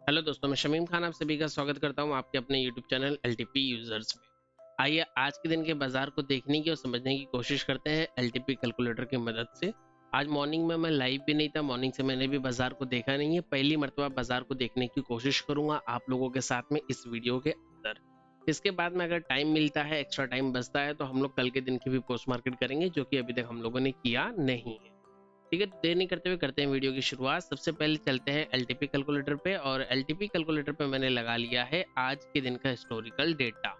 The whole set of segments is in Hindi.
हेलो दोस्तों, मैं शमीम खान आप सभी का स्वागत करता हूं आपके अपने यूट्यूब चैनल एलटीपी यूजर्स में। आइए आज के दिन के बाजार को देखने की और समझने की कोशिश करते हैं एलटीपी कैलकुलेटर की मदद से। आज मॉर्निंग में मैं लाइव भी नहीं था, मॉर्निंग से मैंने भी बाजार को देखा नहीं है। पहली मर्तबा बाजार को देखने की कोशिश करूंगा आप लोगों के साथ में इस वीडियो के अंदर। इसके बाद में अगर टाइम मिलता है, एक्स्ट्रा टाइम बचता है, तो हम लोग कल के दिन की भी पोस्ट मार्केट करेंगे, जो कि अभी तक हम लोगों ने किया नहीं है। ठीक है, तो देर नहीं करते हुए करते हैं वीडियो की शुरुआत। सबसे पहले चलते हैं एलटीपी कैलकुलेटर पे, और एलटीपी कैलकुलेटर पे मैंने लगा लिया है आज के दिन का हिस्टोरिकल डेटा।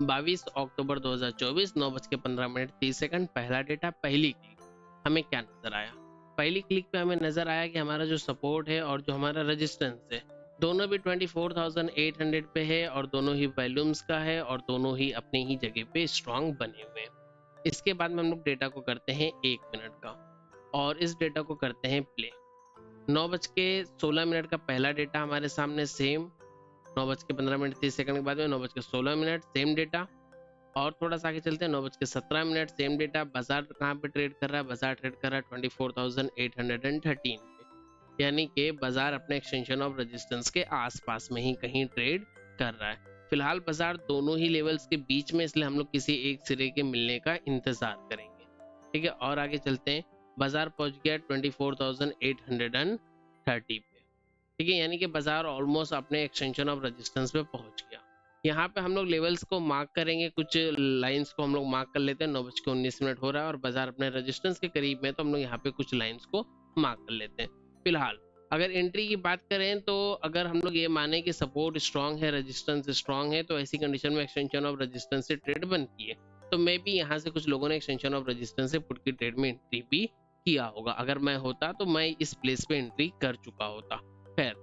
22 अक्टूबर 2024 9:15 पहला डेटा, पहली क्लिक हमें क्या नजर आया? पहली क्लिक पे हमें नजर आया कि हमारा जो सपोर्ट है और जो हमारा रेजिस्टेंस है, दोनों भी 24,800 पे है, और दोनों ही वॉल्यूम्स का है, और दोनों ही अपनी ही जगह पे स्ट्रांग बने हुए हैं। इसके बाद में हम लोग डेटा को करते हैं 1 मिनट का, और इस डेटा को करते हैं प्ले। 9:16 का पहला डेटा हमारे सामने सेम, 9:15 के बाद में 9:16 सेम डेटा। और थोड़ा सा आगे चलते हैं, 9:17 सेम डेटा। बाजार कहाँ पे ट्रेड कर रहा है? बाजार ट्रेड कर रहा है 24,813 पे, यानी कि बाजार अपने एक्सटेंशन ऑफ रेजिस्टेंस के आसपास में ही कहीं ट्रेड कर रहा है। फिलहाल बाजार दोनों ही लेवल्स के बीच में, इसलिए हम लोग किसी एक सिरे के मिलने का इंतजार करेंगे। ठीक है, और आगे चलते हैं। बाजार पहुंच गया 24,830 पे। ठीक है, यानी कि बाजार ऑलमोस्ट अपने एक्सटेंशन ऑफ रेजिस्टेंस पे पहुंच गया। यहाँ पे हम लोग लेवल्स को मार्क करेंगे, कुछ लाइंस को हम लोग मार्क कर लेते हैं। 9:19 हो रहा है और बाजार अपने रेजिस्टेंस के करीब में, तो हम लोग यहाँ पे कुछ लाइंस को मार्क कर लेते हैं। फिलहाल अगर एंट्री की बात करें, तो अगर हम लोग ये माने कि सपोर्ट स्ट्रांग है, रेजिस्टेंस स्ट्रांग है, तो ऐसी कंडीशन में एक्सटेंशन ऑफ रेजिस्टेंस से ट्रेड बनती है। तो मे भी यहाँ से कुछ लोगों ने एक्सटेंशन ऑफ रेजिस्टेंस से पुट की ट्रेड में एंट्री भी किया होगा। अगर मैं होता तो मैं इस प्लेस पे एंट्री कर चुका होता। खैर,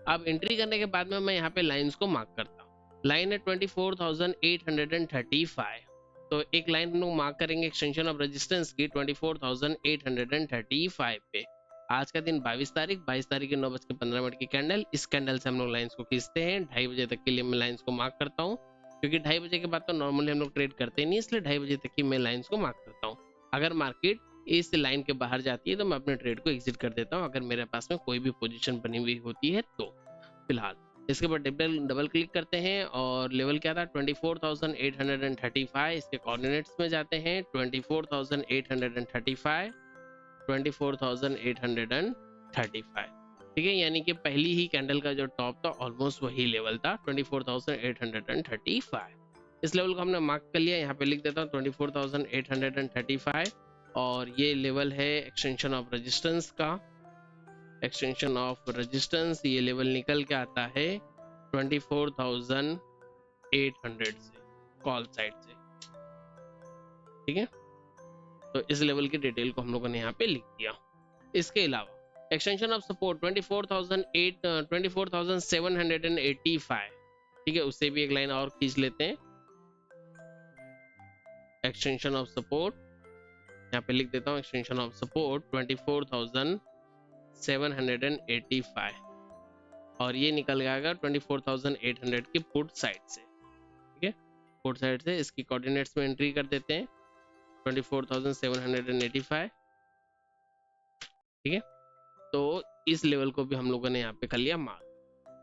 अब एंट्री करने के बाद में मैं यहाँ पे लाइंस को मार्क करता हूँ। लाइन है 24,835, तो एक लाइन हम लोग मार्क करेंगे एक्सटेंशन ऑफ रेजिस्टेंस की 24,835 पे। आज का दिन 22 तारीख के 9:15 की कैंडल, इस कैंडल से हम लोग लाइंस को खींचते हैं। 2:30 बजे तक के लिए मैं लाइंस को मार्क करता हूँ, क्योंकि 2:30 बजे के बाद तो नॉर्मली हम लोग ट्रेड करते नहीं, इसलिए 2:30 बजे तक की मैं लाइंस को मार्क करता हूँ। अगर मार्केट इस लाइन के बाहर जाती है तो मैं अपने ट्रेड को एग्जिट कर देता हूँ, अगर मेरे पास में कोई भी पोजीशन बनी हुई होती है तो। फिलहाल इसके बाद डबल क्लिक करते हैं, और लेवल क्या था? 24,835। इसके कोऑर्डिनेट्स में जाते हैं। 24,835, 24,835। ठीक है, यानी कि पहली ही कैंडल का जो टॉप था ऑलमोस्ट वही लेवल था, 24,835। इस लेवल को हमने मार्क कर लिया। यहाँ पे लिख देता हूँ 24,835, और ये लेवल है एक्सटेंशन ऑफ रेजिस्टेंस का। एक्सटेंशन ऑफ रेजिस्टेंस ये लेवल निकल के आता है 24,800 से, कॉल साइड से। ठीक है, तो इस लेवल की डिटेल को हम लोगों ने यहाँ पे लिख दिया। इसके अलावा एक्सटेंशन ऑफ सपोर्ट 24,785। ठीक है, उससे भी एक लाइन और खींच लेते हैं। एक्सटेंशन ऑफ सपोर्ट यहाँ पे लिख देता हूँ, एक्सटेंशन ऑफ सपोर्ट 24,785, और ये निकल जाएगा 24,800 की पुट साइड से। ठीक है, पुट साइड से इसकी कोऑर्डिनेट्स में एंट्री कर देते हैं 24,785। ठीक है, तो इस लेवल को भी हम लोगों ने यहाँ पे कर लिया मार्क।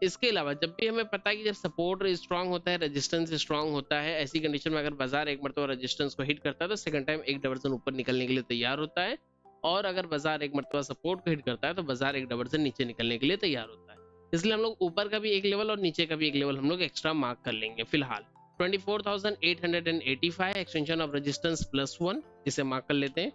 इसके अलावा जब भी हमें पता है कि जब सपोर्ट स्ट्रांग होता है, रेजिस्टेंस स्ट्रांग होता है, ऐसी कंडीशन में अगर बाजार एक मरतबा रेजिस्टेंस को हिट करता है तो सेकंड टाइम एक डायवर्जन ऊपर निकलने के लिए तैयार होता है, और अगर बाजार एक मरतबा सपोर्ट को हिट करता है तो बाजार एक डायवर्जन नीचे निकलने के लिए तैयार होता है। इसलिए हम लोग ऊपर का भी एक लेवल और नीचे का भी एक लेवल हम लोग एक्स्ट्रा मार्क कर लेंगे। फिलहाल 24,885 एक्सटेंशन ऑफ रेजिस्टेंस +1, इसे मार्क कर लेते हैं।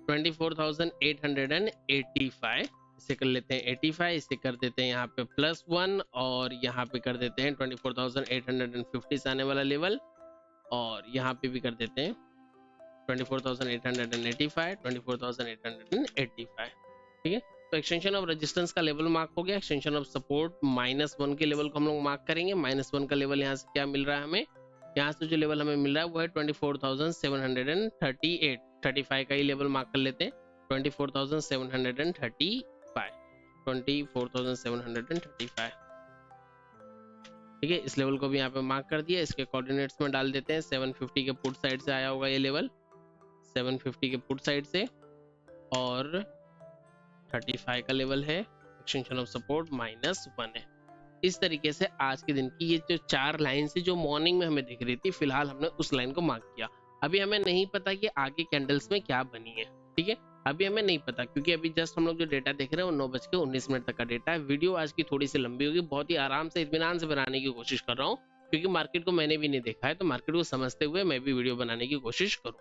24,885 इसे कर लेते हैं 85, इसे कर देते हैं यहाँ पे +1, और यहाँ पे कर देते हैं 24,850 से आने वाला लेवल, और यहाँ पे भी कर देते हैं 24,885, 24,885। ठीक है, तो एक्सटेंशन ऑफ रेजिस्टेंस का लेवल मार्क हो गया। एक्सटेंशन ऑफ सपोर्ट -1 के लेवल को हम लोग मार्क करेंगे। -1 का लेवल यहाँ से क्या मिल रहा है हमें? यहाँ से जो लेवल हमें मिल रहा है वो है 24,738, 35 का ही लेवल मार्क कर लेते हैं। 24,735, 24,735। ठीक है, इस लेवल को भी यहाँ पे मार्क कर दिया। इसके कोऑर्डिनेट्स में डाल देते हैं। 750 के पुट साइड से आया होगा ये लेवल, 750 के पुट साइड से, और 35 का लेवल है एक्सटेंशन ऑफ सपोर्ट -1 है। इस तरीके से आज के दिन की ये जो 4 लाइन से जो मॉर्निंग में हमें दिख रही थी, फिलहाल हमने उस लाइन को मार्क किया। अभी हमें नहीं पता कि आगे कैंडल्स में क्या बनी है, ठीक है, अभी हमें नहीं पता, क्योंकि अभी जस्ट हम लोग जो डेटा देख रहे हैं वो 9:19 तक का डेटा है। वीडियो आज की थोड़ी सी लंबी होगी, बहुत ही आराम से इत्मीनान से बनाने की कोशिश कर रहा हूँ, क्योंकि मार्केट को मैंने भी नहीं देखा है, तो मार्केट को समझते हुए मैं भी वीडियो बनाने की कोशिश करूँ।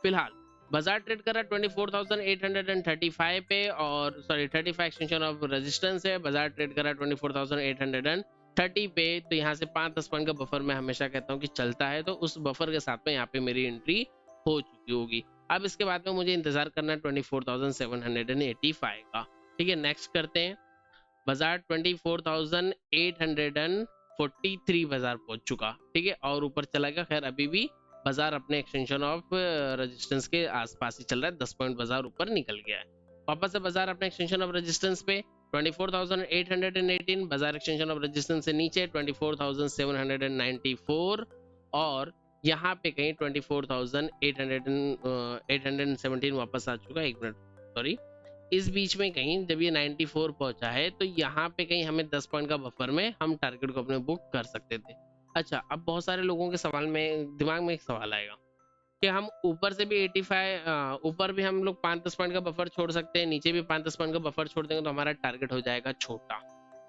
फिलहाल बाजार ट्रेड कर रहा है 24,835 पे, और सॉरी 35 एक्सटेंशन ऑफ रेजिस्टेंस है। बाजार ट्रेड कर रहा है 24,830 पे, तो यहाँ से 5-10 पॉइंट का बफर मैं हमेशा कहता हूँ कि चलता है, तो उस बफर के साथ में यहाँ पे मेरी एंट्री हो चुकी होगी। अब इसके बाद में मुझे इंतजार करना है 24,785 का, ठीक है। नेक्स्ट करते हैं, बाजार 24,843 बाजार पहुंच चुका, ठीक है, और ऊपर चला गया। खैर अभी भी बाजार अपने एक्सटेंशन ऑफ रेजिस्टेंस के आसपास ही चल रहा है, 10 पॉइंट बाजार ऊपर निकल गया है। वापस से बाजार अपने एक्सटेंशन ऑफ रेजिस्टेंस पे 24,818, बाजार एक्सटेंशन ऑफ रेजिस्टेंस से नीचे 24,794, और यहाँ पे कहीं 24,817 वापस आ चुका है। एक मिनट, सॉरी, इस बीच में कहीं जब ये 94 पहुंचा है, तो यहाँ पे कहीं हमें 10 पॉइंट का बफर में हम टारगेट को अपने बुक कर सकते थे। अच्छा, अब बहुत सारे लोगों के सवाल में दिमाग में एक सवाल आएगा कि हम ऊपर से भी 85 ऊपर भी हम लोग 5-10 पॉइंट का बफर छोड़ सकते हैं, नीचे भी 5-10 पॉइंट का बफर छोड़ देंगे तो हमारा टारगेट हो जाएगा छोटा,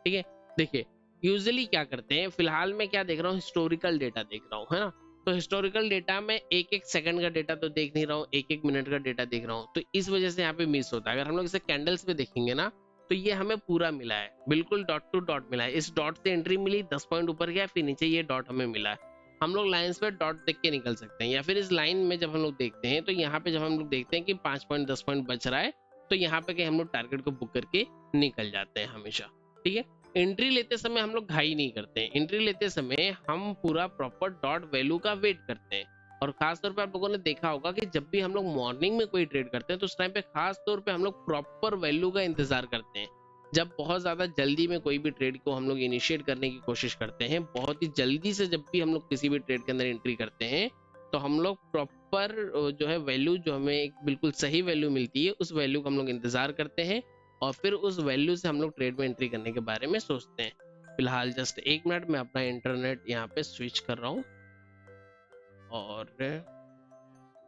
ठीक है। देखिए यूजुअली क्या करते हैं, फिलहाल मैं क्या देख रहा हूँ, हिस्टोरिकल डेटा देख रहा हूँ, है ना। तो हिस्टोरिकल डेटा में एक सेकंड का डेटा तो देख नहीं रहा हूँ, एक मिनट का डेटा देख रहा हूँ, तो इस वजह से यहाँ पे मिस होता है। अगर हम लोग इसे कैंडल्स पे देखेंगे ना, तो ये हमें पूरा मिला है, बिल्कुल डॉट टू डॉट मिला है। इस डॉट से एंट्री मिली, 10 पॉइंट ऊपर गया, फिर नीचे ये डॉट हमें मिला है। हम लोग लाइंस पे डॉट देख के निकल सकते हैं, या फिर इस लाइन में जब हम लोग देखते हैं, तो यहाँ पे जब हम लोग देखते हैं कि 5 पॉइंट 10 पॉइंट बच रहा है, तो यहाँ पे कहीं हम लोग टारगेट को बुक करके निकल जाते हैं हमेशा, ठीक है। एंट्री लेते समय हम लोग घाई नहीं करते हैं, एंट्री लेते समय हम पूरा प्रॉपर डॉट वैल्यू का वेट करते हैं। और खास तौर पे आप लोगों ने देखा होगा कि जब भी हम लोग मॉर्निंग में कोई ट्रेड करते हैं, तो उस टाइम पे खास तौर पे हम लोग प्रॉपर वैल्यू का इंतजार करते हैं। जब बहुत ज्यादा जल्दी में कोई भी ट्रेड को हम लोग इनिशिएट करने की कोशिश करते हैं, बहुत ही जल्दी से जब भी हम लोग किसी भी ट्रेड के अंदर एंट्री करते हैं, तो हम लोग प्रॉपर जो है वैल्यू, जो हमें एक बिल्कुल सही वैल्यू मिलती है, उस वैल्यू का हम लोग इंतजार करते हैं, और फिर उस वैल्यू से हम लोग ट्रेड में एंट्री करने के बारे में सोचते हैं। फिलहाल जस्ट 1 मिनट में अपना इंटरनेट यहाँ पे स्विच कर रहा हूँ, और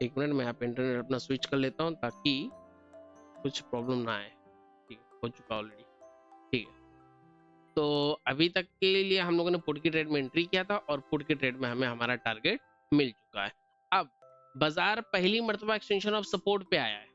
1 मिनट में यहाँ पे इंटरनेट अपना स्विच कर लेता हूँ ताकि कुछ प्रॉब्लम ना आए। ठीक है, हो चुका ऑलरेडी, ठीक है। तो अभी तक के लिए हम लोगों ने पुट की ट्रेड में एंट्री किया था, और पुट की ट्रेड में हमें हमारा टारगेट मिल चुका है। अब बाजार पहली मर्तबा एक्सटेंशन ऑफ सपोर्ट पे आया है,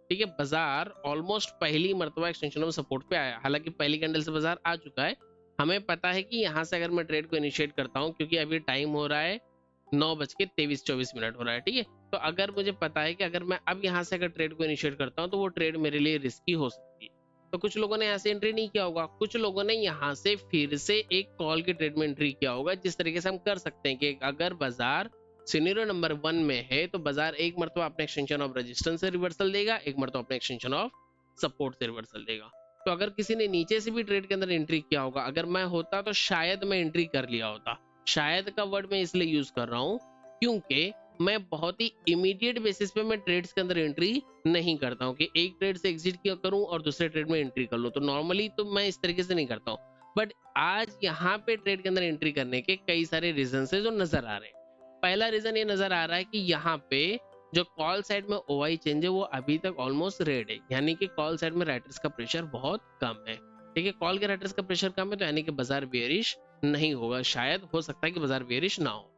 ठीक है। बाजार ऑलमोस्ट पहली मर्तबा एक्सटेंशन ऑफ सपोर्ट पे आया, हालांकि पहली कैंडल से बाजार आ चुका है। हमें पता है कि यहाँ से अगर मैं ट्रेड को इनिशिएट करता हूँ, क्योंकि अभी टाइम हो रहा है 9:23-24 हो रहा है, ठीक है। तो अगर मुझे पता है कि अगर मैं अब यहाँ से अगर ट्रेड को इनिशिएट करता हूँ, तो वो ट्रेड मेरे लिए रिस्की हो सकती है। तो कुछ लोगों ने यहाँ से एंट्री नहीं किया होगा, कुछ लोगों ने यहाँ से फिर से एक कॉल के ट्रेड में एंट्री किया होगा। जिस तरीके से हम कर सकते हैं कि अगर बाजार सिनेरियो नंबर 1 में है, तो बाजार एक मरतबा अपने एक्सटेंशन ऑफ रेजिस्टेंस से रिवर्सल देगा, एक मरतबा अपने एक्सटेंशन ऑफ सपोर्ट से रिवर्सल देगा। तो अगर किसी ने नीचे से भी ट्रेड के अंदर एंट्री किया होगा, अगर मैं होता तो शायद मैं एंट्री कर लिया होता। शायद का वर्ड मैं इसलिए यूज कर रहा हूँ क्योंकि मैं बहुत ही इमीडिएट बेसिस पे मैं ट्रेड्स के अंदर एंट्री नहीं करता हूँ कि एक ट्रेड से एग्जिट किया करूं और दूसरे ट्रेड में एंट्री कर लूं। तो नॉर्मली तो मैं इस तरीके से नहीं करता हूँ, बट आज यहाँ पे ट्रेड के अंदर एंट्री करने के कई सारे रीजन है जो नजर आ रहे हैं। पहला रीजन ये नजर आ रहा है कि यहाँ पे जो कॉल साइड में ओआई चेंज है वो अभी तक ऑलमोस्ट रेड है, यानी कि कॉल साइड में राइटर्स का प्रेशर बहुत कम है, ठीक है। कॉल के राइटर्स का प्रेशर कम है, तो यानी कि बाजार बेयरिश नहीं होगा, शायद हो सकता है कि बाजार बेयरिश ना हो।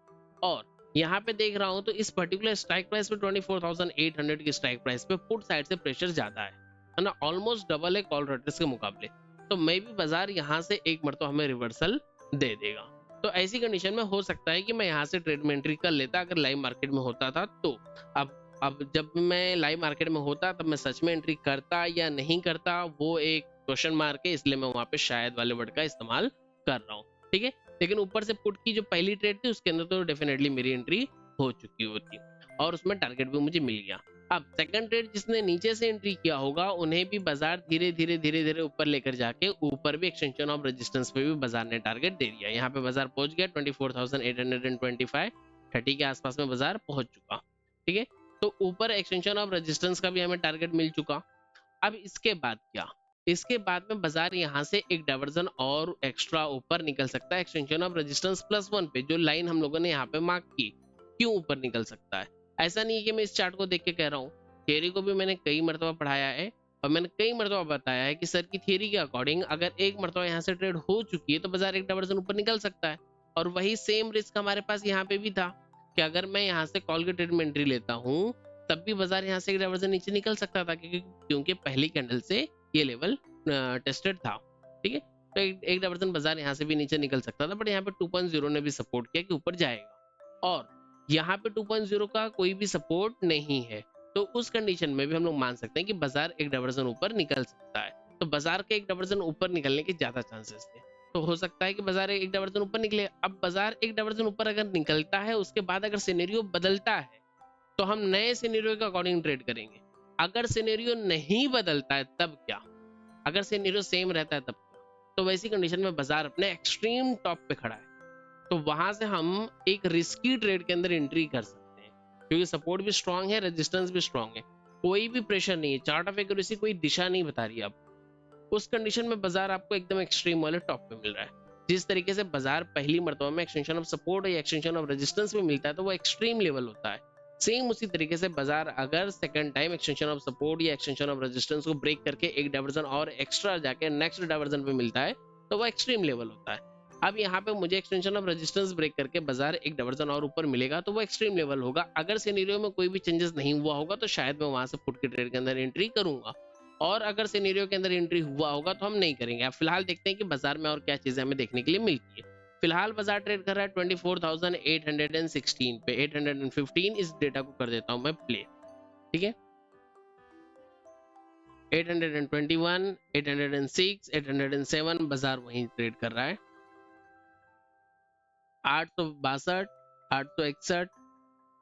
और यहाँ पे देख रहा हूँ तो इस पर्टिकुलर स्ट्राइक प्राइस पे 24,800 की स्ट्राइक प्राइस पे पुट साइड से प्रेशर ज्यादा है ना, ऑलमोस्ट डबल है कॉल राइटर्स के मुकाबले। तो मे भी बाजार यहाँ से एक मरतबा हमें रिवर्सल दे देगा। तो ऐसी कंडीशन में हो सकता है कि मैं यहाँ से ट्रेड में एंट्री कर लेता अगर लाइव मार्केट में होता था तो। अब जब मैं लाइव मार्केट में होता तब मैं सच में एंट्री करता या नहीं करता, वो एक क्वेश्चन मार्क है, इसलिए मैं वहां पे शायद वाले वर्ड का इस्तेमाल कर रहा हूँ, ठीक है। लेकिन ऊपर से पुट की जो पहली ट्रेड थी उसके अंदर तो डेफिनेटली मेरी एंट्री हो चुकी होती और उसमें टारगेट भी मुझे मिल गया। अब सेकंड ट्रेड जिसने नीचे से एंट्री किया होगा उन्हें भी बाजार धीरे धीरे ऊपर लेकर जाके ऊपर भी एक्सटेंशन ऑफ रेजिस्टेंस पे भी बाजार ने टारगेट दे दिया। यहाँ पे बाजार पहुंच गया 24,825, 30 के आसपास में बाजार पहुंच चुका, ठीक है। तो ऊपर एक्सटेंशन ऑफ रेजिस्टेंस का भी हमें टारगेट मिल चुका। अब इसके बाद क्या, इसके बाद में बाजार यहाँ से एक डाइवर्जन और एक्स्ट्रा ऊपर निकल सकता है एक्सटेंशन ऑफ रेजिस्टेंस +1 पे, जो लाइन हम लोगों ने यहाँ पे मार्क की। क्यों ऊपर निकल सकता है? ऐसा नहीं है कि मैं इस चार्ट को देख के कह रहा हूँ, थियरी को भी मैंने कई मरतबा पढ़ाया है और मैंने कई मरतबा बताया है कि सर की थियरी के अकॉर्डिंग अगर एक मरतबा यहाँ से ट्रेड हो चुकी है तो बाजार एक डाइवर्जन ऊपर निकल सकता है। और वही सेम रिस्क हमारे पास यहाँ पे भी था कि अगर मैं यहाँ से कॉल के ट्रेड में एंट्री लेता हूँ तब भी बाजार यहाँ से एक डाइवर्जन नीचे निकल सकता था, क्योंकि पहली कैंडल से ये लेवल टेस्टेड था। ठीक है, तो एक डाइवर्जन बाजार यहाँ से भी नीचे निकल सकता था, बट यहाँ पे 2.0 ने भी सपोर्ट किया कि ऊपर जाएगा और यहाँ पे 2.0 का कोई भी सपोर्ट नहीं है। तो उस कंडीशन में भी हम लोग मान सकते हैं कि बाजार एक डाइवर्जन ऊपर निकल सकता है। तो बाजार के एक डाइवर्जन ऊपर निकलने के ज्यादा चांसेस थे, तो हो सकता है कि बाजार एक डाइवर्जन ऊपर निकले। अब बाजार एक डाइवर्जन ऊपर अगर निकलता है, उसके बाद अगर सिनेरियो बदलता है तो हम नए सिनेरियो के अकॉर्डिंग ट्रेड करेंगे। अगर सिनेरियो नहीं बदलता है तब क्या? अगर सिनेरियो सेम रहता है तब क्या? तो वैसी कंडीशन में बाजार अपने एक्सट्रीम टॉप पे खड़ा है, तो वहां से हम एक रिस्की ट्रेड के अंदर एंट्री कर सकते हैं, क्योंकि सपोर्ट भी स्ट्रांग है, रेजिस्टेंस भी स्ट्रांग है, कोई भी प्रेशर नहीं है, चार्ट ऑफ एक्यूरेसी कोई दिशा नहीं बता रही है। अब उस कंडीशन में बाजार आपको एकदम एक्सट्रीम वाले टॉप पे मिल रहा है। जिस तरीके से बाजार पहली मर्तबा में एक्सटेंशन ऑफ सपोर्ट या एक्सटेंशन ऑफ रेजिस्टेंस में मिलता है तो वो एक्सट्रीम लेवल होता है, सेम उसी तरीके से बाजार अगर second time extension of support या एक्सटेंशन ऑफ रेजिस्टेंस को ब्रेक करके एक डाइवर्जन और एक्स्ट्रा जाके नेक्स्ट डाइवर्जन पे मिलता है तो वो एक्सट्रीम लेवल होता है। अब यहाँ पे मुझे एक्सटेंशन ऑफ रेजिस्टेंस ब्रेक करके बाजार एक डाइवर्जन और ऊपर मिलेगा तो वो एक्सट्रीम लेवल होगा। अगर सिनेरियो में कोई भी चेंजेस नहीं हुआ होगा तो शायद मैं वहां से पुट के ट्रेड के अंदर एंट्री करूंगा, और अगर सिनेरियो के अंदर एंट्री हुआ होगा तो हम नहीं करेंगे। अब फिलहाल देखते हैं कि बाजार में और क्या चीजें हमें देखने के लिए मिलती है। फिलहाल बाजार ट्रेड कर रहा है 24,816 पे, 815 इस डेटा को कर देता हूं मैं प्ले। ठीक है, 821, 806, 807 बाजार वहीं ट्रेड कर रहा है। 862, 861,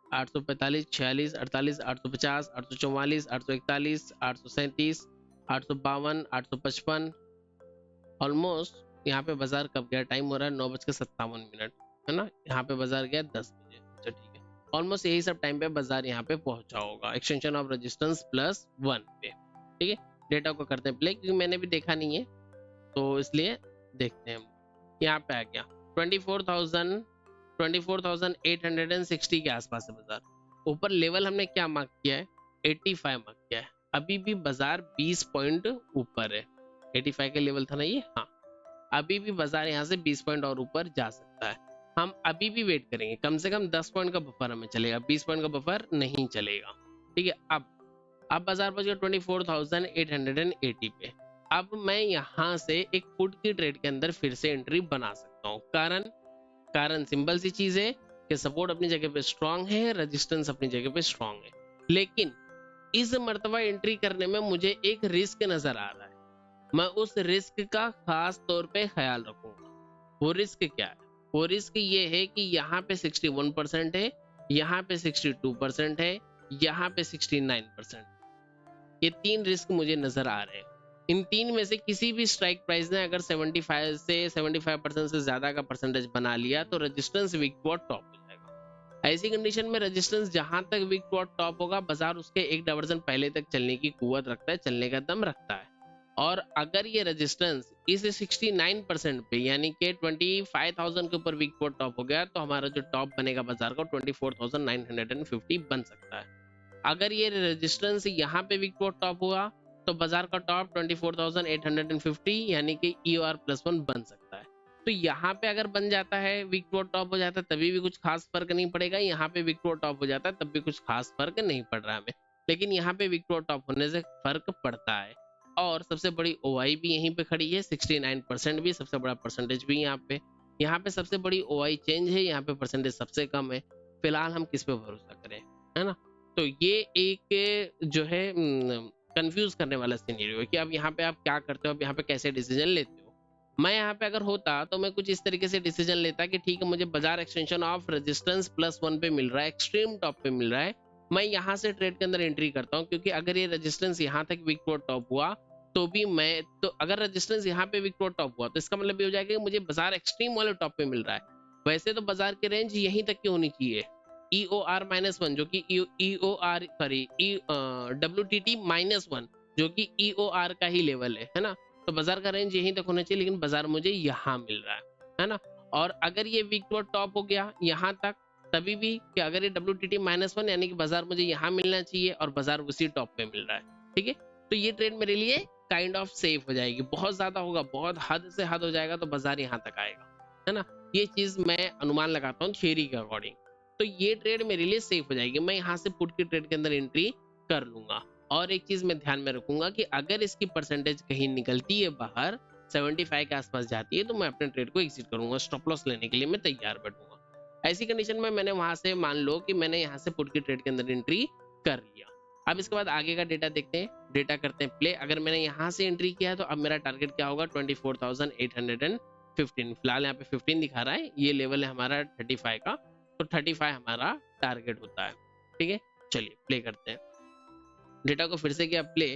845, 46, 48, 850, 844, 841, 837, 852, 855। ऑलमोस्ट यहाँ पे बाजार कब गया? टाइम हो रहा है 9:57, है ना। यहाँ पे बाजार गया 10 बजे। अच्छा ठीक है, ऑलमोस्ट यही सब टाइम पे बाजार यहाँ पे पहुंचा होगा एक्सटेंशन ऑफ रेजिस्टेंस +1 पे। ठीक है, डेटा को करते हैं प्ले, क्योंकि मैंने भी देखा नहीं है तो इसलिए देखते हैं। यहाँ पे आ गया 24,860 के आसपास है बाजार। ऊपर लेवल हमने क्या मार्क किया है? 85 मार्क किया है। अभी भी बाजार 20 पॉइंट ऊपर है। 85 का लेवल था ना ये, हाँ। अभी भी बाजार यहाँ से 20 पॉइंट और ऊपर जा सकता है। हम अभी भी वेट करेंगे, कम से कम 10 पॉइंट का बफर हमें चलेगा, 20 पॉइंट का बफर नहीं चलेगा। ठीक है, अब बाजार पहुंच गया 24,880 पे। अब मैं यहाँ से एक पुट की ट्रेड के अंदर फिर से एंट्री बना सकता हूँ। कारण सिंपल सी चीज है कि सपोर्ट अपनी जगह पे स्ट्रांग है, रेजिस्टेंस अपनी जगह पे स्ट्रांग है, लेकिन इस मर्तबा एंट्री करने में मुझे एक रिस्क नजर आ रहा है। मैं उस रिस्क का खास तौर पे ख्याल रखूंगा। वो रिस्क क्या है? वो रिस्क ये है कि यहाँ पे 61% है, यहाँ पे 62% है, यहाँ पे 69%। ये 3 रिस्क मुझे नजर आ रहे हैं। इन 3 में से किसी भी स्ट्राइक प्राइस ने अगर 75 से 75% से ज्यादा का परसेंटेज बना लिया तो रेजिस्टेंस वीक टू टॉप हो जाएगा। ऐसी कंडीशन में रेजिस्टेंस जहां तक वीक टू टॉप होगा, बाजार उसके एक डाइवर्जन पहले तक चलने की कुव्वत रखता है, चलने का दम रखता है। और अगर ये रेजिस्टेंस इस 69% पे यानी कि 25,000 के ऊपर वीक टू टॉप हो गया तो हमारा जो टॉप बनेगा बाजार का 24,950 बन सकता है। अगर ये रेजिस्टेंस यहाँ पे वीक टू टॉप हुआ तो बाजार का टॉप 24,850 यानी कि EOR +1 बन सकता है। तो यहाँ पे अगर बन जाता है, वीक टू टॉप हो जाता है, तभी भी कुछ खास फर्क नहीं पड़ेगा। यहाँ पे वीक टू टॉप हो जाता है तब भी कुछ खास फर्क नहीं पड़ रहा हमें, लेकिन यहाँ पे वीक टू टॉप होने से फर्क पड़ता है। और सबसे बड़ी OI भी यहीं पे खड़ी है, 69% भी सबसे बड़ा परसेंटेज भी यहाँ पे सबसे बड़ी OI चेंज है, यहाँ पे परसेंटेज सबसे कम है। फिलहाल हम किस पे भरोसा करें, है ना। तो ये एक जो है कंफ्यूज करने वाला सिनेरियो है कि अब यहाँ पे आप क्या करते हो, अब यहाँ पे कैसे डिसीजन लेते हो। मैं यहाँ पे अगर होता तो मैं कुछ इस तरीके से डिसीजन लेता कि ठीक है, मुझे बाजार एक्सटेंशन ऑफ रेजिस्टेंस +1 पे मिल रहा है, एक्सट्रीम टॉप पे मिल रहा है, मैं यहाँ से ट्रेड के अंदर एंट्री करता हूँ। क्योंकि अगर ये रेजिस्टेंस यहाँ तक वीक टू टॉप हुआ तो भी मैं तो अगर रेजिस्टेंस यहाँ पे वीक टू टॉप हुआ तो इसका मतलब ये हो जाएगा कि मुझे बाजार एक्सट्रीम वाले टॉप पे मिल रहा है। वैसे तो बाजार की रेंज यहीं तक की होनी चाहिए, EOR -1 जो कि WTT -1 जो कि EOR का ही लेवल है ना। तो बाजार का रेंज यहीं तक होना चाहिए, लेकिन बाजार मुझे यहाँ मिल रहा है ना। और अगर ये वीक टू टॉप हो गया यहाँ तक, तभी भी कि अगर ये WTT -1 यानी कि बाजार मुझे यहाँ मिलना चाहिए और बाजार उसी टॉप पे मिल रहा है, ठीक है। तो ये ट्रेड मेरे लिए काइंड ऑफ सेफ हो जाएगी। बहुत ज्यादा होगा, बहुत हद से हद हो जाएगा तो बाजार यहाँ तक आएगा, है ना। ये चीज मैं अनुमान लगाता हूँ थियरी के अकॉर्डिंग। तो ये ट्रेड मेरे लिए सेफ हो जाएगी, मैं यहाँ से पुट की ट्रेड के अंदर एंट्री कर लूंगा। और एक चीज मैं ध्यान में रखूंगा कि अगर इसकी परसेंटेज कहीं निकलती है बाहर, 75 के आसपास जाती है, तो मैं अपने ट्रेड को एग्जिट करूंगा, स्टॉप लॉस लेने के लिए मैं तैयार बैठूंगा। ऐसी कंडीशन में मैंने वहां से मान लो कि मैंने यहाँ से पुट की ट्रेड के अंदर एंट्री कर लिया। अब इसके बाद आगे का डेटा देखते हैं, डेटा करते हैं प्ले। अगर मैंने यहाँ से एंट्री किया है तो अब मेरा टारगेट क्या होगा, 24,815। फिलहाल यहाँ पे 15 दिखा रहा है, ये लेवल है हमारा 35 का, तो 35 हमारा टारगेट होता है, ठीक है। चलिए प्ले करते हैं, डेटा को फिर से किया प्ले।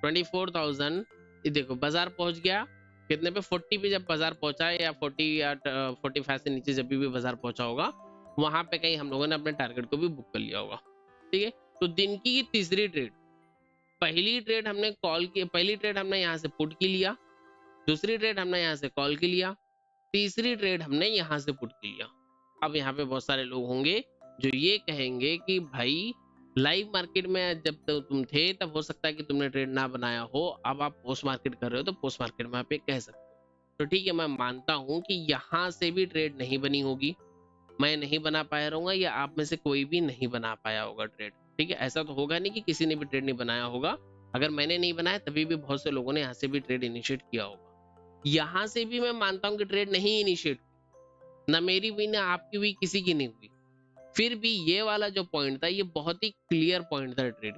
24,000, ये देखो बाजार पहुंच गया कितने पे, 40 पे जब बाजार पहुंचा है, या 40 या 45 से नीचे जब भी बाजार पहुंचा होगा, वहां पे कहीं हम लोगों ने अपने टारगेट को भी बुक कर लिया होगा, ठीक है। तो दिन की तीसरी ट्रेड, पहली ट्रेड हमने कॉल की, पहली ट्रेड हमने यहाँ से पुट की लिया, दूसरी ट्रेड हमने यहाँ से कॉल की लिया, तीसरी ट्रेड हमने यहाँ से पुट की लिया। अब यहाँ पे बहुत सारे लोग होंगे जो ये कहेंगे कि भाई लाइव मार्केट में जब तुम थे तब हो सकता है कि तुमने ट्रेड ना बनाया हो, अब आप पोस्ट मार्केट कर रहे हो तो पोस्ट मार्केट में आप ये कह सकते हो। तो ठीक है, मैं मानता हूं कि यहाँ से भी ट्रेड नहीं बनी होगी, मैं नहीं बना पाया रहूंगा, या आप में से कोई भी नहीं बना पाया होगा ट्रेड, ठीक है। ऐसा तो होगा नहीं कि किसी ने भी ट्रेड नहीं बनाया होगा। अगर मैंने नहीं बनाया तभी भी बहुत से लोगों ने यहाँ से भी ट्रेड इनिशिएट किया होगा। यहाँ से भी मैं मानता हूँ कि ट्रेड नहीं इनिशिएट, ना मेरी हुई ना आपकी हुई, किसी की नहीं हुई। फिर भी ये वाला जो पॉइंट था, ये बहुत ही क्लियर पॉइंट था ट्रेड,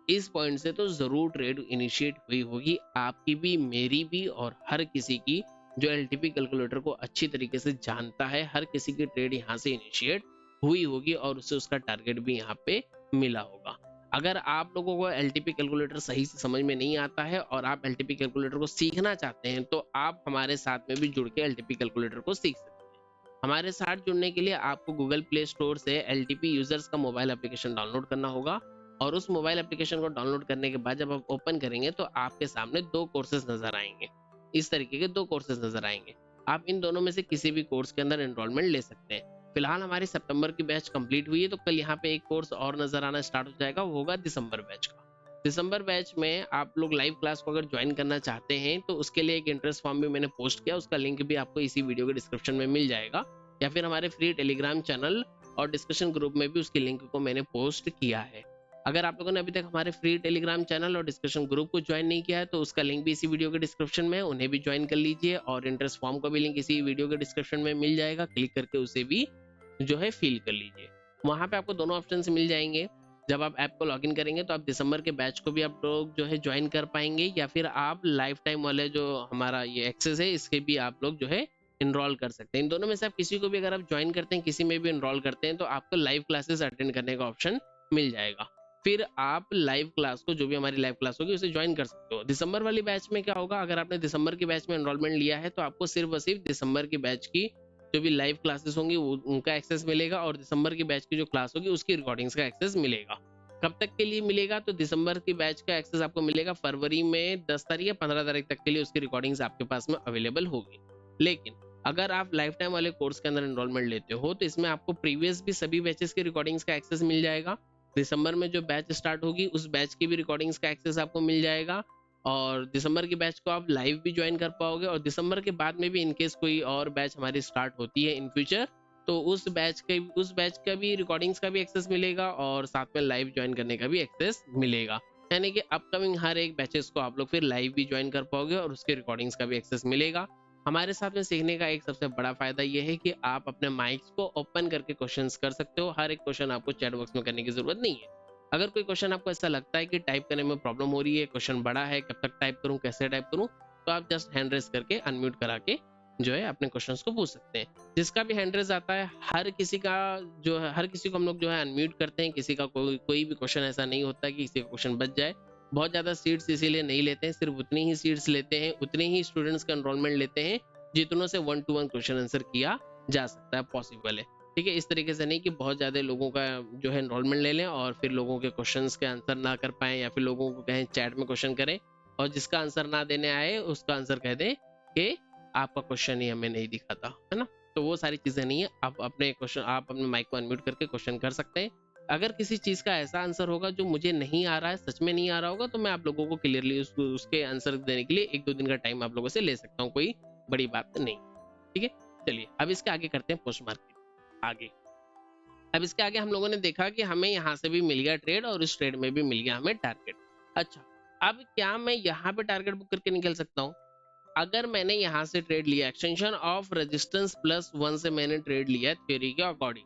इस पॉइंट से तो जरूर ट्रेड इनिशिएट हुई होगी, आपकी भी मेरी भी और हर किसी की जो एलटीपी कैलकुलेटर को अच्छी तरीके से जानता है। हर किसी की ट्रेड यहाँ से इनिशिएट हुई होगी और उसे उसका टारगेट भी यहाँ पे मिला होगा। अगर आप लोगों को एलटीपी कैलकुलेटर सही से समझ में नहीं आता है और आप एलटीपी कैलकुलेटर को सीखना चाहते हैं, तो आप हमारे साथ में भी जुड़ के एलटीपी कैलकुलेटर को सीख सकते हैं। हमारे साथ जुड़ने के लिए आपको गूगल प्ले स्टोर से एलटीपी यूजर्स का मोबाइल एप्लीकेशन डाउनलोड करना होगा, और उस मोबाइल एप्लीकेशन को डाउनलोड करने के बाद जब आप ओपन करेंगे तो आपके सामने दो कोर्सेज नजर आएंगे, इस तरीके के दो कोर्सेज नजर आएंगे। आप इन दोनों में से किसी भी कोर्स के अंदर एनरोलमेंट ले सकते हैं। फिलहाल हमारी सितंबर की बैच कंप्लीट हुई है, तो कल यहाँ पे एक कोर्स और नजर आना स्टार्ट हो जाएगा, वो होगा दिसंबर बैच का। दिसंबर बैच में आप लोग लाइव क्लास को अगर ज्वाइन करना चाहते हैं तो उसके लिए एक इंटरेस्ट फॉर्म भी मैंने पोस्ट किया, उसका लिंक भी आपको इसी वीडियो के डिस्क्रिप्शन में मिल जाएगा, या फिर हमारे फ्री टेलीग्राम चैनल और डिस्कशन ग्रुप में भी उसकी लिंक को मैंने पोस्ट किया है। अगर आप लोगों ने अभी तक हमारे फ्री टेलीग्राम चैनल और डिस्कशन ग्रुप को ज्वाइन नहीं किया है तो उसका लिंक भी इसी वीडियो के डिस्क्रिप्शन में है, उन्हें भी ज्वाइन कर लीजिए, और इंटरेस्ट फॉर्म का भी लिंक इसी वीडियो के डिस्क्रिप्शन में मिल जाएगा, क्लिक करके उसे भी जो है फिल कर लीजिए। वहां पे आपको दोनों ऑप्शन मिल जाएंगे। जब आप ऐप को लॉगिन करेंगे तो आप दिसंबर के बैच को भी आप लोग जो है ज्वाइन कर पाएंगे, या फिर आप लाइफ टाइम वाले जो हमारा ये एक्सेस है इसके भी आप लोग जो है इनरोल कर सकते हैं। इन दोनों में से आप किसी को भी अगर आप ज्वाइन करते हैं, किसी में भी इनरोल करते हैं, तो आपको लाइव क्लासेस अटेंड करने का ऑप्शन मिल जाएगा। फिर आप लाइव क्लास को, जो भी हमारी लाइव क्लास होगी, उसे ज्वाइन कर सकते हो। दिसंबर वाली बैच में क्या होगा, अगर आपने दिसंबर की बैच में एनरोलमेंट लिया है तो आपको सिर्फ और सिर्फ दिसंबर की बैच की जो भी लाइव क्लासेस होंगी उनका एक्सेस मिलेगा, और दिसंबर की बैच की जो क्लास होगी उसकी रिकॉर्डिंग्स का एक्सेस मिलेगा। कब तक के लिए मिलेगा, तो दिसंबर की बैच का एक्सेस आपको मिलेगा फरवरी में 10 तारीख या 15 तारीख तक के लिए उसकी रिकॉर्डिंग्स आपके पास में अवेलेबल होगी। लेकिन अगर आप लाइफ टाइम वाले कोर्स के अंदर एनरोलमेंट लेते हो तो इसमें आपको प्रीवियस भी सभी बैचेस की रिकॉर्डिंग्स का एक्सेस मिल जाएगा। दिसंबर में जो बैच स्टार्ट होगी उस बैच की भी रिकॉर्डिंग्स का एक्सेस आपको मिल जाएगा, और दिसंबर की बैच को आप लाइव भी ज्वाइन कर पाओगे। और दिसंबर के बाद में भी इनकेस कोई और बैच हमारी स्टार्ट होती है इन फ्यूचर, तो उस बैच का भी रिकॉर्डिंग्स का भी एक्सेस मिलेगा, और साथ में लाइव ज्वाइन करने का भी एक्सेस मिलेगा। यानी कि अपकमिंग हर एक बैचेस को आप लोग फिर लाइव भी ज्वाइन कर पाओगे और उसके रिकॉर्डिंग्स का भी एक्सेस मिलेगा। हमारे साथ में सीखने का एक सबसे बड़ा फायदा यह है कि आप अपने माइक्स को ओपन करके क्वेश्चंस कर सकते हो। हर एक क्वेश्चन आपको चैट बॉक्स में करने की जरूरत नहीं है। अगर कोई क्वेश्चन आपको ऐसा लगता है कि टाइप करने में प्रॉब्लम हो रही है, क्वेश्चन बड़ा है, कब तक टाइप करूं, कैसे टाइप करूं, तो आप जस्ट हैंड रेस करके अनम्यूट करा के जो है अपने क्वेश्चंस को पूछ सकते हैं। जिसका भी हैंड रेस आता है, हर किसी को हम लोग जो है अनम्यूट करते हैं। किसी का कोई भी क्वेश्चन ऐसा नहीं होता कि किसी का क्वेश्चन बच जाए। बहुत ज्यादा सीट्स इसीलिए नहीं लेते हैं, सिर्फ उतनी ही सीट्स लेते हैं, उतने ही स्टूडेंट्स का एनरोलमेंट लेते हैं जितनों से 1 to 1 क्वेश्चन आंसर किया जा सकता है, पॉसिबल है। ठीक है। इस तरीके से नहीं कि बहुत ज़्यादा लोगों का जो है एनरोलमेंट ले लें और फिर लोगों के क्वेश्चंस के आंसर ना कर पाएँ, या फिर लोगों को कहें चैट में क्वेश्चन करें और जिसका आंसर ना देने आए उसका आंसर कह दें कि आपका क्वेश्चन ही हमें नहीं दिखा था, है ना। तो वो सारी चीज़ें नहीं है। आप अपने माइक को अनम्यूट करके क्वेश्चन कर सकते हैं। अगर किसी चीज़ का ऐसा आंसर होगा जो मुझे नहीं आ रहा है, सच में नहीं आ रहा होगा, तो मैं आप लोगों को क्लियरली उसके आंसर देने के लिए 1-2 दिन का टाइम आप लोगों से ले सकता हूँ, कोई बड़ी बात नहीं। ठीक है, चलिए अब इसके आगे करते हैं पोस्ट मार्केट आगे। अब इसके आगे हम लोगों ने देखा कि हमें यहाँ से भी मिल गया ट्रेड और इस ट्रेड में भी मिल गया हमें टारगेट। अच्छा, अब क्या मैं यहाँ पे टारगेट बुक करके निकल सकता हूँ? अगर मैंने यहाँ से ट्रेड लिया एक्सटेंशन ऑफ रेजिस्टेंस +1 से मैंने ट्रेड लिया थ्योरी के अकॉर्डिंग,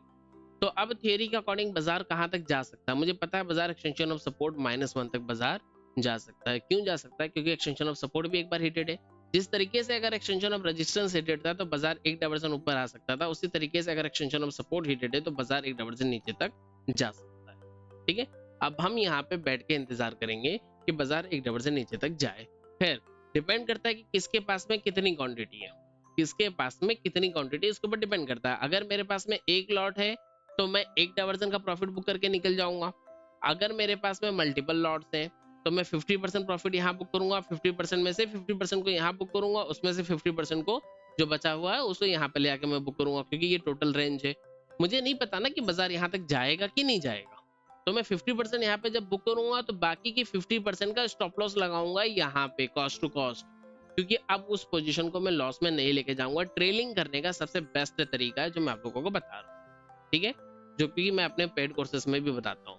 तो अब थ्योरी के अकॉर्डिंग बाजार कहाँ तक जा सकता है? मुझे पता है बाजार एक्सटेंशन ऑफ सपोर्ट -1 तक बाजार जा सकता है। क्यों जा सकता है? क्योंकि एक्सटेंशन ऑफ सपोर्ट भी एक बार हिटेड है। जिस तरीके से अगर एक्सटेंशन ऑफ रेजिस्टेंस हिटेड था तो बाजार एक डायवर्जन ऊपर आ सकता था, उसी तरीके से अगर एक्सटेंशन ऑफ सपोर्ट हिटेड है तो बाजार एक डायवर्जन नीचे तक जा सकता है। ठीक है, अब हम यहाँ पे बैठ के इंतजार करेंगे कि बाजार एक डायवर्जन नीचे तक जाए। फिर डिपेंड करता है कि किसके पास में कितनी क्वांटिटी है, किसके पास में कितनी क्वांटिटी, इसके ऊपर डिपेंड करता है। अगर मेरे पास में एक लॉट है तो मैं एक डायवर्जन का प्रॉफिट बुक करके निकल जाऊंगा। अगर मेरे पास में मल्टीपल लॉट्स हैं तो मैं 50% प्रॉफिट यहाँ बुक करूंगा, 50% में से 50% को यहाँ बुक करूंगा, उसमें से 50% को जो बचा हुआ है उसको यहाँ पे ले आके मैं बुक करूंगा, क्योंकि ये टोटल रेंज है। मुझे नहीं पता ना कि बाजार यहाँ तक जाएगा कि नहीं जाएगा, तो मैं 50% यहाँ पे जब बुक करूंगा तो बाकी की 50% का स्टॉप लॉस लगाऊंगा यहाँ पे कॉस्ट टू कॉस्ट, क्योंकि अब उस पोजीशन को मैं लॉस में नहीं लेके जाऊंगा। ट्रेलिंग करने का सबसे बेस्ट तरीका है जो मैं आप लोगों को बता रहा हूँ, ठीक है, जो कि मैं अपने पेड कोर्सेस में भी बताता हूँ।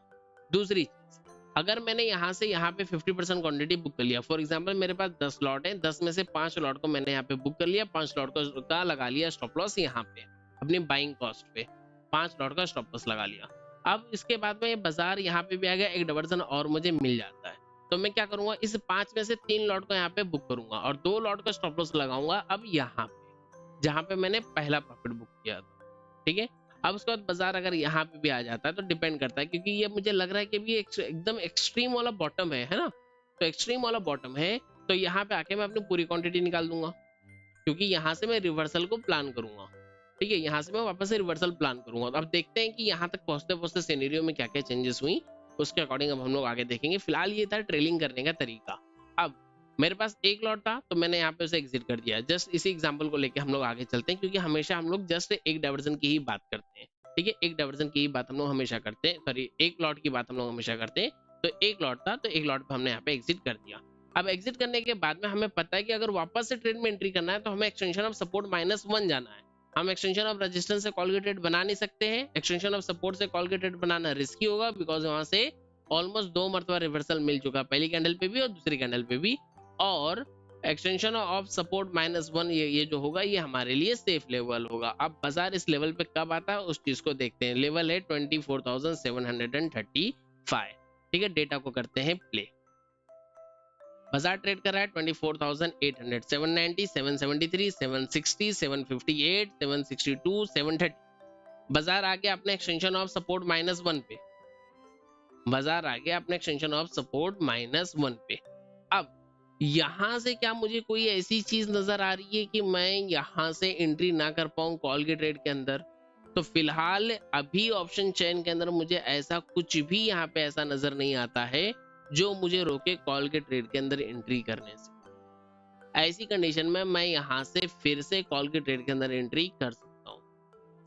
दूसरी चीज, अगर मैंने यहाँ से यहाँ पे 50% क्वांटिटी बुक कर लिया, फॉर एग्जांपल मेरे पास 10 लॉट है, 10 में से 5 लॉट को मैंने यहाँ पे बुक कर लिया, 5 लॉट का लगा लिया स्टॉप लॉस यहाँ पे अपनी बाइंग कॉस्ट पे, 5 लॉट का स्टॉप लॉस लगा लिया। अब इसके बाद में बाजार यहाँ पे भी आ गया, एक डायवर्जन और मुझे मिल जाता है, तो मैं क्या करूंगा, इस 5 में से 3 लॉट को यहाँ पे बुक करूंगा और 2 लॉट का स्टॉप लॉस लगाऊंगा अब यहाँ पे जहाँ पे मैंने पहला प्रॉफिट बुक किया था। ठीक है, अब उसके बाद बाजार अगर यहाँ पे भी आ जाता है तो डिपेंड करता है, क्योंकि ये मुझे लग रहा है कि भी एकदम एक्सट्रीम वाला बॉटम है ना, तो एक्सट्रीम वाला बॉटम है, तो यहाँ पे आके मैं अपनी पूरी क्वांटिटी निकाल दूंगा, क्योंकि यहाँ से मैं रिवर्सल को प्लान करूंगा। ठीक है, यहाँ से मैं वापस से रिवर्सल प्लान करूंगा। तो अब देखते हैं कि यहाँ तक पहुंचते पहुंचते सिनेरियो में क्या क्या चेंजेस हुई, उसके अकॉर्डिंग अब हम लोग आगे देखेंगे। फिलहाल ये था ट्रेलिंग करने का तरीका। अब मेरे पास एक लॉट था तो मैंने यहाँ पे उसे एग्जिट कर दिया। जस्ट इसी एग्जांपल को लेके हम लोग आगे चलते हैं, क्योंकि हमेशा हम लोग जस्ट एक डायवर्जन की ही बात करते हैं। ठीक है, एक डायवर्जन की ही बात हम लोग हमेशा करते हैं, सॉरी एक लॉट की बात हम लोग हमेशा करते हैं। तो एक लॉट था तो एक लॉट पे हमने यहाँ पे एग्जिट कर दिया। अब एग्जिट करने के बाद में हमें पता है कि अगर वापस से ट्रेड में एंट्री करना है तो हमें एक्सटेंशन ऑफ सपोर्ट -1 जाना है। हम एक्सटेंशन ऑफ रेजिस्टेंस से कॉल गेटेड बना नहीं सकते हैं, एक्सटेंशन ऑफ सपोर्ट से कॉल गेटेड बनाना रिस्की होगा, बिकॉज वहां से ऑलमोस्ट 2 मरतबा रिवर्सल मिल चुका, पहली कैंडल पे भी और दूसरी कैंडल पे भी। और एक्सटेंशन ऑफ सपोर्ट -1 ये जो होगा ये हमारे लिए सेफ लेवल होगा। अब बाजार इस लेवल पे कब आता है उस चीज को देखते हैं। लेवल है 24,735। ठीक है, डेटा को करते हैं प्ले। बाजार ट्रेड कर रहा है 24,800, 790, 773, 760, 758, 762, 730। बाजार आ गया अपने एक्सटेंशन ऑफ सपोर्ट -1 पे, बाजार आ गया अपने एक्सटेंशन ऑफ सपोर्ट -1 पे। अब यहां से क्या मुझे कोई ऐसी चीज नजर आ रही है कि मैं यहां से एंट्री ना कर पाऊं कॉल के ट्रेड के अंदर? तो फिलहाल अभी ऑप्शन चेन के अंदर मुझे ऐसा कुछ भी यहाँ पे ऐसा नजर नहीं आता है जो मुझे रोके कॉल के ट्रेड के अंदर एंट्री करने से। ऐसी कंडीशन में मैं यहाँ से फिर से कॉल के ट्रेड के अंदर एंट्री कर सकता हूँ,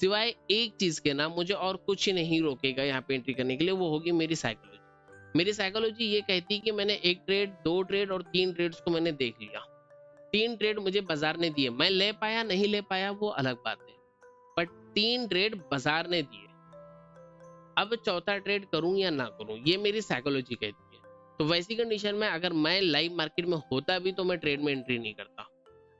सिवाय एक चीज के ना मुझे और कुछ ही नहीं रोकेगा यहाँ पे एंट्री करने के लिए, वो होगी मेरी साइकोलॉजी। मेरी साइकोलॉजी ये कहती है कि मैंने 1 ट्रेड, 2 ट्रेड और 3 ट्रेड्स को मैंने देख लिया। 3 ट्रेड मुझे बाजार ने दिए, मैं ले पाया नहीं ले पाया वो अलग बात है, बट 3 ट्रेड बाजार ने दिए। अब चौथा ट्रेड करूं या ना करूं ये मेरी साइकोलॉजी कहती है। तो वैसी कंडीशन में अगर मैं लाइव मार्केट में होता भी तो मैं ट्रेड में एंट्री नहीं करता।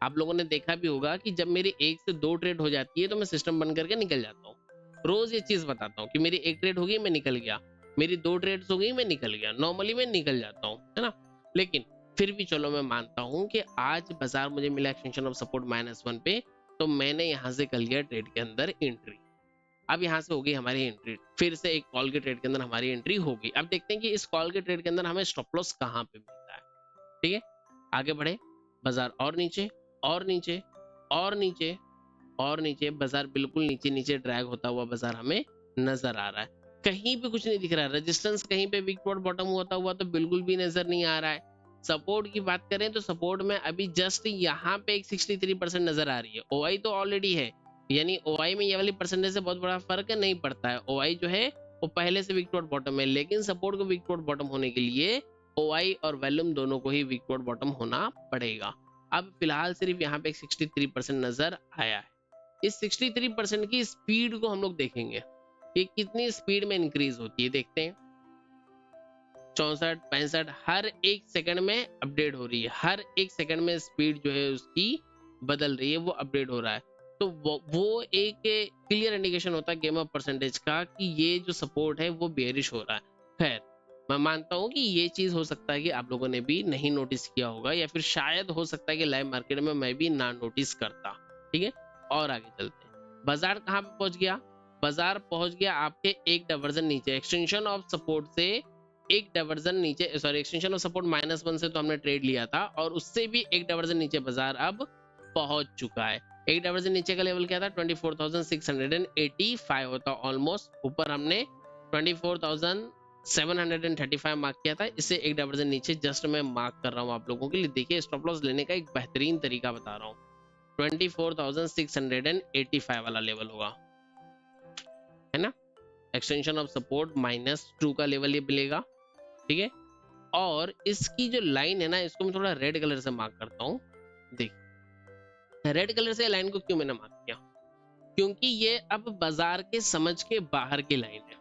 आप लोगों ने देखा भी होगा कि जब मेरी 1 से 2 ट्रेड हो जाती है तो मैं सिस्टम बंद करके निकल जाता हूँ। रोज ये चीज बताता हूँ कि मेरी 1 ट्रेड हो गई मैं निकल गया, मेरी 2 ट्रेड्स हो गई मैं निकल गया, नॉर्मली मैं निकल जाता हूँ, है ना। लेकिन फिर भी चलो मैं मानता हूँ कि आज बाजार मुझे मिला एक्सटेंशन ऑफ सपोर्ट -1 पे, तो मैंने यहाँ से कर लिया ट्रेड के अंदर एंट्री। अब यहाँ से होगी हमारी एंट्री, फिर से एक कॉल के ट्रेड के अंदर हमारी एंट्री होगी। अब देखते हैं कि इस कॉल के ट्रेड के अंदर हमें स्टॉप लॉस कहाँ पे मिलता है। ठीक है, आगे बढ़े, बाजार और नीचे और नीचे और नीचे और नीचे बाजार बिल्कुल नीचे नीचे ड्रैग होता हुआ बाजार हमें नजर आ रहा है। कहीं पे कुछ नहीं दिख रहा है, रेजिस्टेंस कहीं पे वीक पॉइंट बॉटम होता हुआ तो बिल्कुल भी नजर नहीं आ रहा है। सपोर्ट की बात करें तो सपोर्ट में अभी जस्ट यहाँ पे एक 63% नजर आ रही है। ओआई तो ऑलरेडी है, यानी ओआई में ये वाली परसेंटेज से बहुत बड़ा फर्क नहीं पड़ता है। ओआई जो है वो पहले से वीक टॉप बॉटम है, लेकिन सपोर्ट को वीक टॉप बॉटम होने के लिए ओआई और वॉल्यूम दोनों को ही वीक टॉप बॉटम होना पड़ेगा। अब फिलहाल सिर्फ यहाँ पे 63% नजर आया है। इस 63% की स्पीड को हम लोग देखेंगे कि कितनी स्पीड में इंक्रीज होती है। देखते हैं 64 65 हर एक सेकंड में अपडेट हो रही है, हर एक सेकंड में स्पीड जो है उसकी बदल रही है, वो अपडेट हो रहा है। तो वो एक क्लियर इंडिकेशन होता है गेम ऑफ परसेंटेज का कि ये जो सपोर्ट है वो बेयरिश हो रहा है। खैर मैं मानता हूँ कि ये चीज हो सकता है कि आप लोगों ने भी नहीं नोटिस किया होगा, या फिर शायद हो सकता है कि लाइव मार्केट में मैं भी ना नोटिस करता। ठीक है, और आगे चलते हैं। बाजार कहाँ पे पहुंच गया? बाजार पहुंच गया आपके एक डाइवर्जन नीचे, एक्सटेंशन ऑफ सपोर्ट से एक डाइवर्जन नीचे, सॉरी एक्सटेंशन ऑफ सपोर्ट -1 से तो हमने ट्रेड लिया था, और उससे भी एक डाइवर्जन नीचे बाजार अब पहुंच चुका है। एक डाइवर्जन नीचे का लेवल क्या था? 24,685 होता ऑलमोस्ट। ऊपर हमने 24,735 मार्क किया था। इससे एक डाइवर्जन नीचे जस्ट मैं मार्क कर रहा हूँ आप लोगों के लिए। देखिए स्टॉप लॉस लेने का एक बेहतरीन तरीका बता रहा हूँ। 24,685 वाला लेवल होगा, है ना। एक्सटेंशन ऑफ सपोर्ट -2 का लेवल ये मिलेगा। ठीक है, और इसकी जो लाइन है ना, इसको मैं थोड़ा रेड कलर से मार्क करता हूँ। देख रेड कलर से लाइन को क्यों मैंने मार्क किया? क्योंकि ये अब बाजार के समझ के बाहर की लाइन है।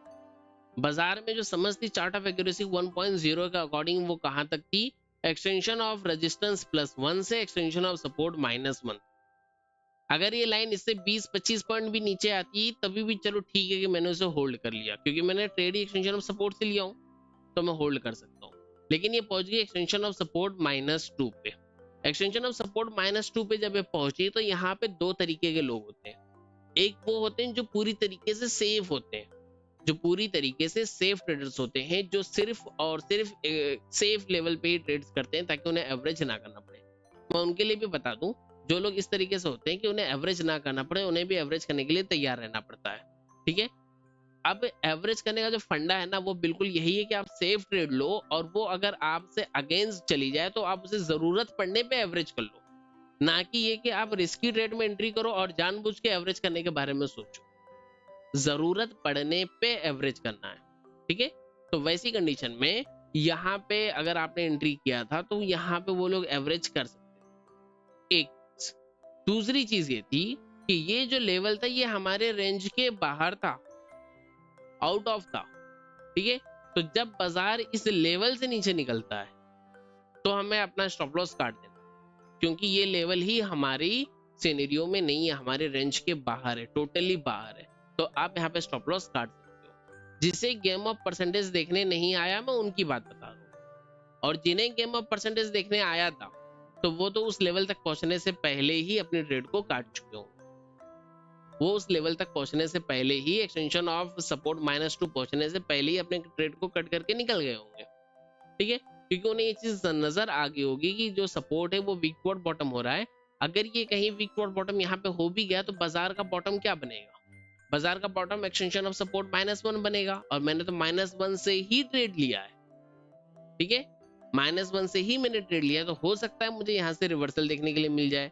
बाजार में जो समझ थी चार्ट ऑफ एक्यूरेसी 1.0 के अकॉर्डिंग, वो कहां तक थी? एक्सटेंशन ऑफ रेजिस्टेंस +1 से एक्सटेंशन ऑफ सपोर्ट -1। अगर ये लाइन इससे 20-25 पॉइंट भी नीचे आती तभी भी चलो ठीक है कि मैंने उसे होल्ड कर लिया, क्योंकि मैंने ट्रेड एक्सटेंशन ऑफ सपोर्ट से लिया हूं तो मैं होल्ड कर सकता हूं। लेकिन ये पहुंच गई एक्सटेंशन ऑफ सपोर्ट -2 पे। एक्सटेंशन ऑफ सपोर्ट -2 पे जब ये पहुंची तो यहाँ पे दो तरीके के लोग होते हैं। एक वो होते हैं जो पूरी तरीके से सेफ होते हैं, जो पूरी तरीके से सेफ ट्रेडर्स होते हैं, जो सिर्फ और सिर्फ सेफ लेवल पे ही ट्रेड्स करते हैं ताकि उन्हें एवरेज ना करना पड़े। मैं उनके लिए भी बता दूं, जो लोग इस तरीके से होते हैं कि उन्हें एवरेज ना करना पड़े, उन्हें भी एवरेज करने के लिए तैयार रहना पड़ता है। ठीक है, अब एवरेज करने का जो फंडा है ना, वो बिल्कुल यही है कि आप सेफ ट्रेड लो, और वो अगर आपसे अगेंस्ट चली जाए तो आप उसे जरूरत पड़ने पे एवरेज कर लो, ना कि ये कि आप रिस्की ट्रेड में एंट्री करो और जानबूझ के एवरेज करने के बारे में सोचो। जरूरत पड़ने पे एवरेज करना है। ठीक है, तो वैसी कंडीशन में यहाँ पे अगर आपने एंट्री किया था तो यहाँ पे वो लोग एवरेज कर सकते हैं। एक दूसरी चीज ये थी कि ये जो लेवल था ये हमारे रेंज के बाहर था, आउट ऑफ था। ठीक है, तो जब बाजार इस लेवल से नीचे निकलता है तो हमें अपना स्टॉप लॉस काट देना, क्योंकि ये लेवल ही हमारी सिनेरियो में नहीं है, हमारे रेंज के बाहर है, टोटली बाहर है। तो आप यहाँ पे स्टॉप लॉस काट सकते हो। जिसे गेम ऑफ परसेंटेज देखने नहीं आया, मैं उनकी बात बता रहा हूँ, और जिन्हें गेम ऑफ परसेंटेज देखने आया था तो वो तो उस लेवल तक पहुंचने से पहले ही अपने ट्रेड को काट चुके होंगे। वो उस लेवल तक पहुंचने से पहले ही, एक्सटेंशन ऑफ सपोर्ट -2 पहुंचने से पहले ही अपने ट्रेड को कट करके निकल गए होंगे। ठीक है, क्योंकि उन्हें ये चीज नजर आ गई होगी कि जो सपोर्ट है वो वीक टॉप बॉटम हो रहा है। अगर ये कहीं वीक टॉप बॉटम यहाँ पे हो भी गया तो बाजार का बॉटम क्या बनेगा? बाजार का बॉटम एक्सटेंशन ऑफ सपोर्ट -1 बनेगा, और मैंने तो -1 से ही ट्रेड लिया है। ठीक है, -1 से ही मैंने ट्रेड लिया, तो हो सकता है मुझे यहाँ से रिवर्सल देखने के लिए मिल जाए।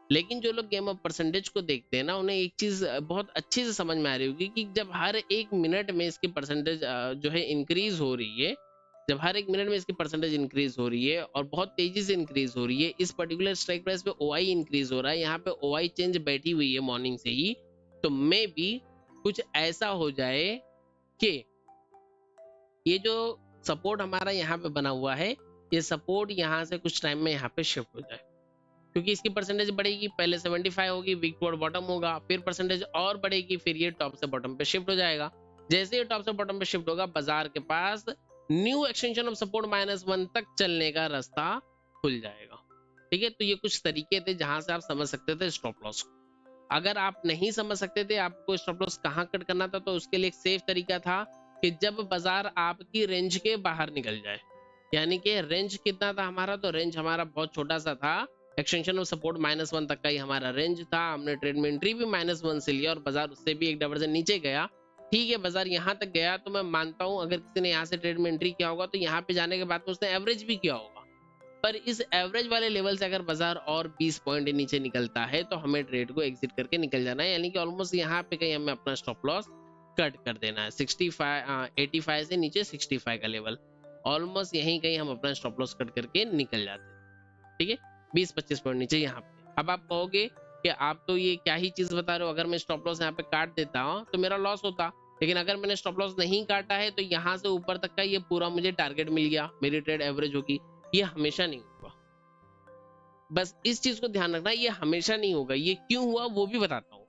लेकिन जो लोग गेम ऑफ परसेंटेज को देखते हैं ना, उन्हें एक चीज बहुत अच्छे से समझ में आ रही होगी कि जब हर एक मिनट में इसकी परसेंटेज जो है इंक्रीज हो रही है, जब हर एक मिनट में इसकी परसेंटेज इंक्रीज हो रही है और बहुत तेजी से इंक्रीज हो रही है, इस पर्टिकुलर स्ट्राइक प्राइस पे ओआई इंक्रीज हो रहा है, यहाँ पे ओआई चेंज बैठी हुई है मॉर्निंग से ही, तो मे भी कुछ ऐसा हो जाए कि ये जो सपोर्ट हमारा यहाँ पे बना हुआ है, ये सपोर्ट यहाँ से कुछ टाइम में यहाँ पे शिफ्ट हो जाए, क्योंकि इसकी परसेंटेज बढ़ेगी। पहले 75 होगी, वीक टॉप बॉटम होगा, फिर परसेंटेज और बढ़ेगी, फिर ये टॉप से बॉटम पे शिफ्ट हो जाएगा। जैसे ये टॉप से बॉटम पे शिफ्ट होगा, बाजार के पास न्यू एक्सटेंशन ऑफ सपोर्ट -1 तक चलने का रास्ता खुल जाएगा। ठीक है, तो ये कुछ तरीके थे जहां से आप समझ सकते थे स्टॉप लॉस को। अगर आप नहीं समझ सकते थे आपको स्टॉप लॉस कहाँ कट करना था, तो उसके लिए एक सेफ तरीका था कि जब बाजार आपकी रेंज के बाहर निकल जाए, यानी कि रेंज कितना था हमारा, तो रेंज हमारा बहुत छोटा सा था, एक्सटेंशन ऑफ सपोर्ट -1 तक का ही हमारा रेंज था, हमने ट्रेड में एंट्री भी -1 से लिया और बाजार उससे भी 1% नीचे गया। ठीक है, बाजार यहाँ तक गया तो मैं मानता हूँ अगर किसी ने यहाँ से ट्रेड में एंट्री किया होगा तो यहाँ पे जाने के बाद में उसने एवरेज भी किया होगा, पर इस एवरेज वाले लेवल से अगर बाजार और 20 पॉइंट नीचे निकलता है तो हमें ट्रेड को एग्जिट करके निकल जाना है, यानी कि ऑलमोस्ट यहाँ पे कहीं हमें अपना स्टॉप लॉस कट कर देना है। 85 से नीचे 65 का लेवल, ऑलमोस्ट यहीं कहीं हम अपना स्टॉप लॉस कट करके निकल जाते हैं। ठीक है, 20-25 पॉइंट नीचे यहाँ पे। अब आप कहोगे कि आप तो ये क्या ही चीज बता रहे हो, अगर मैं स्टॉप लॉस यहाँ पे काट देता हूँ तो मेरा लॉस होता, लेकिन अगर मैंने स्टॉप लॉस नहीं काटा है तो यहाँ से ऊपर तक का ये पूरा मुझे टारगेट मिल गया, मेरी ट्रेड एवरेज होगी। ये हमेशा नहीं होगा, बस इस चीज को ध्यान रखना, ये हमेशा नहीं होगा। ये क्यों हुआ वो भी बताता हूँ,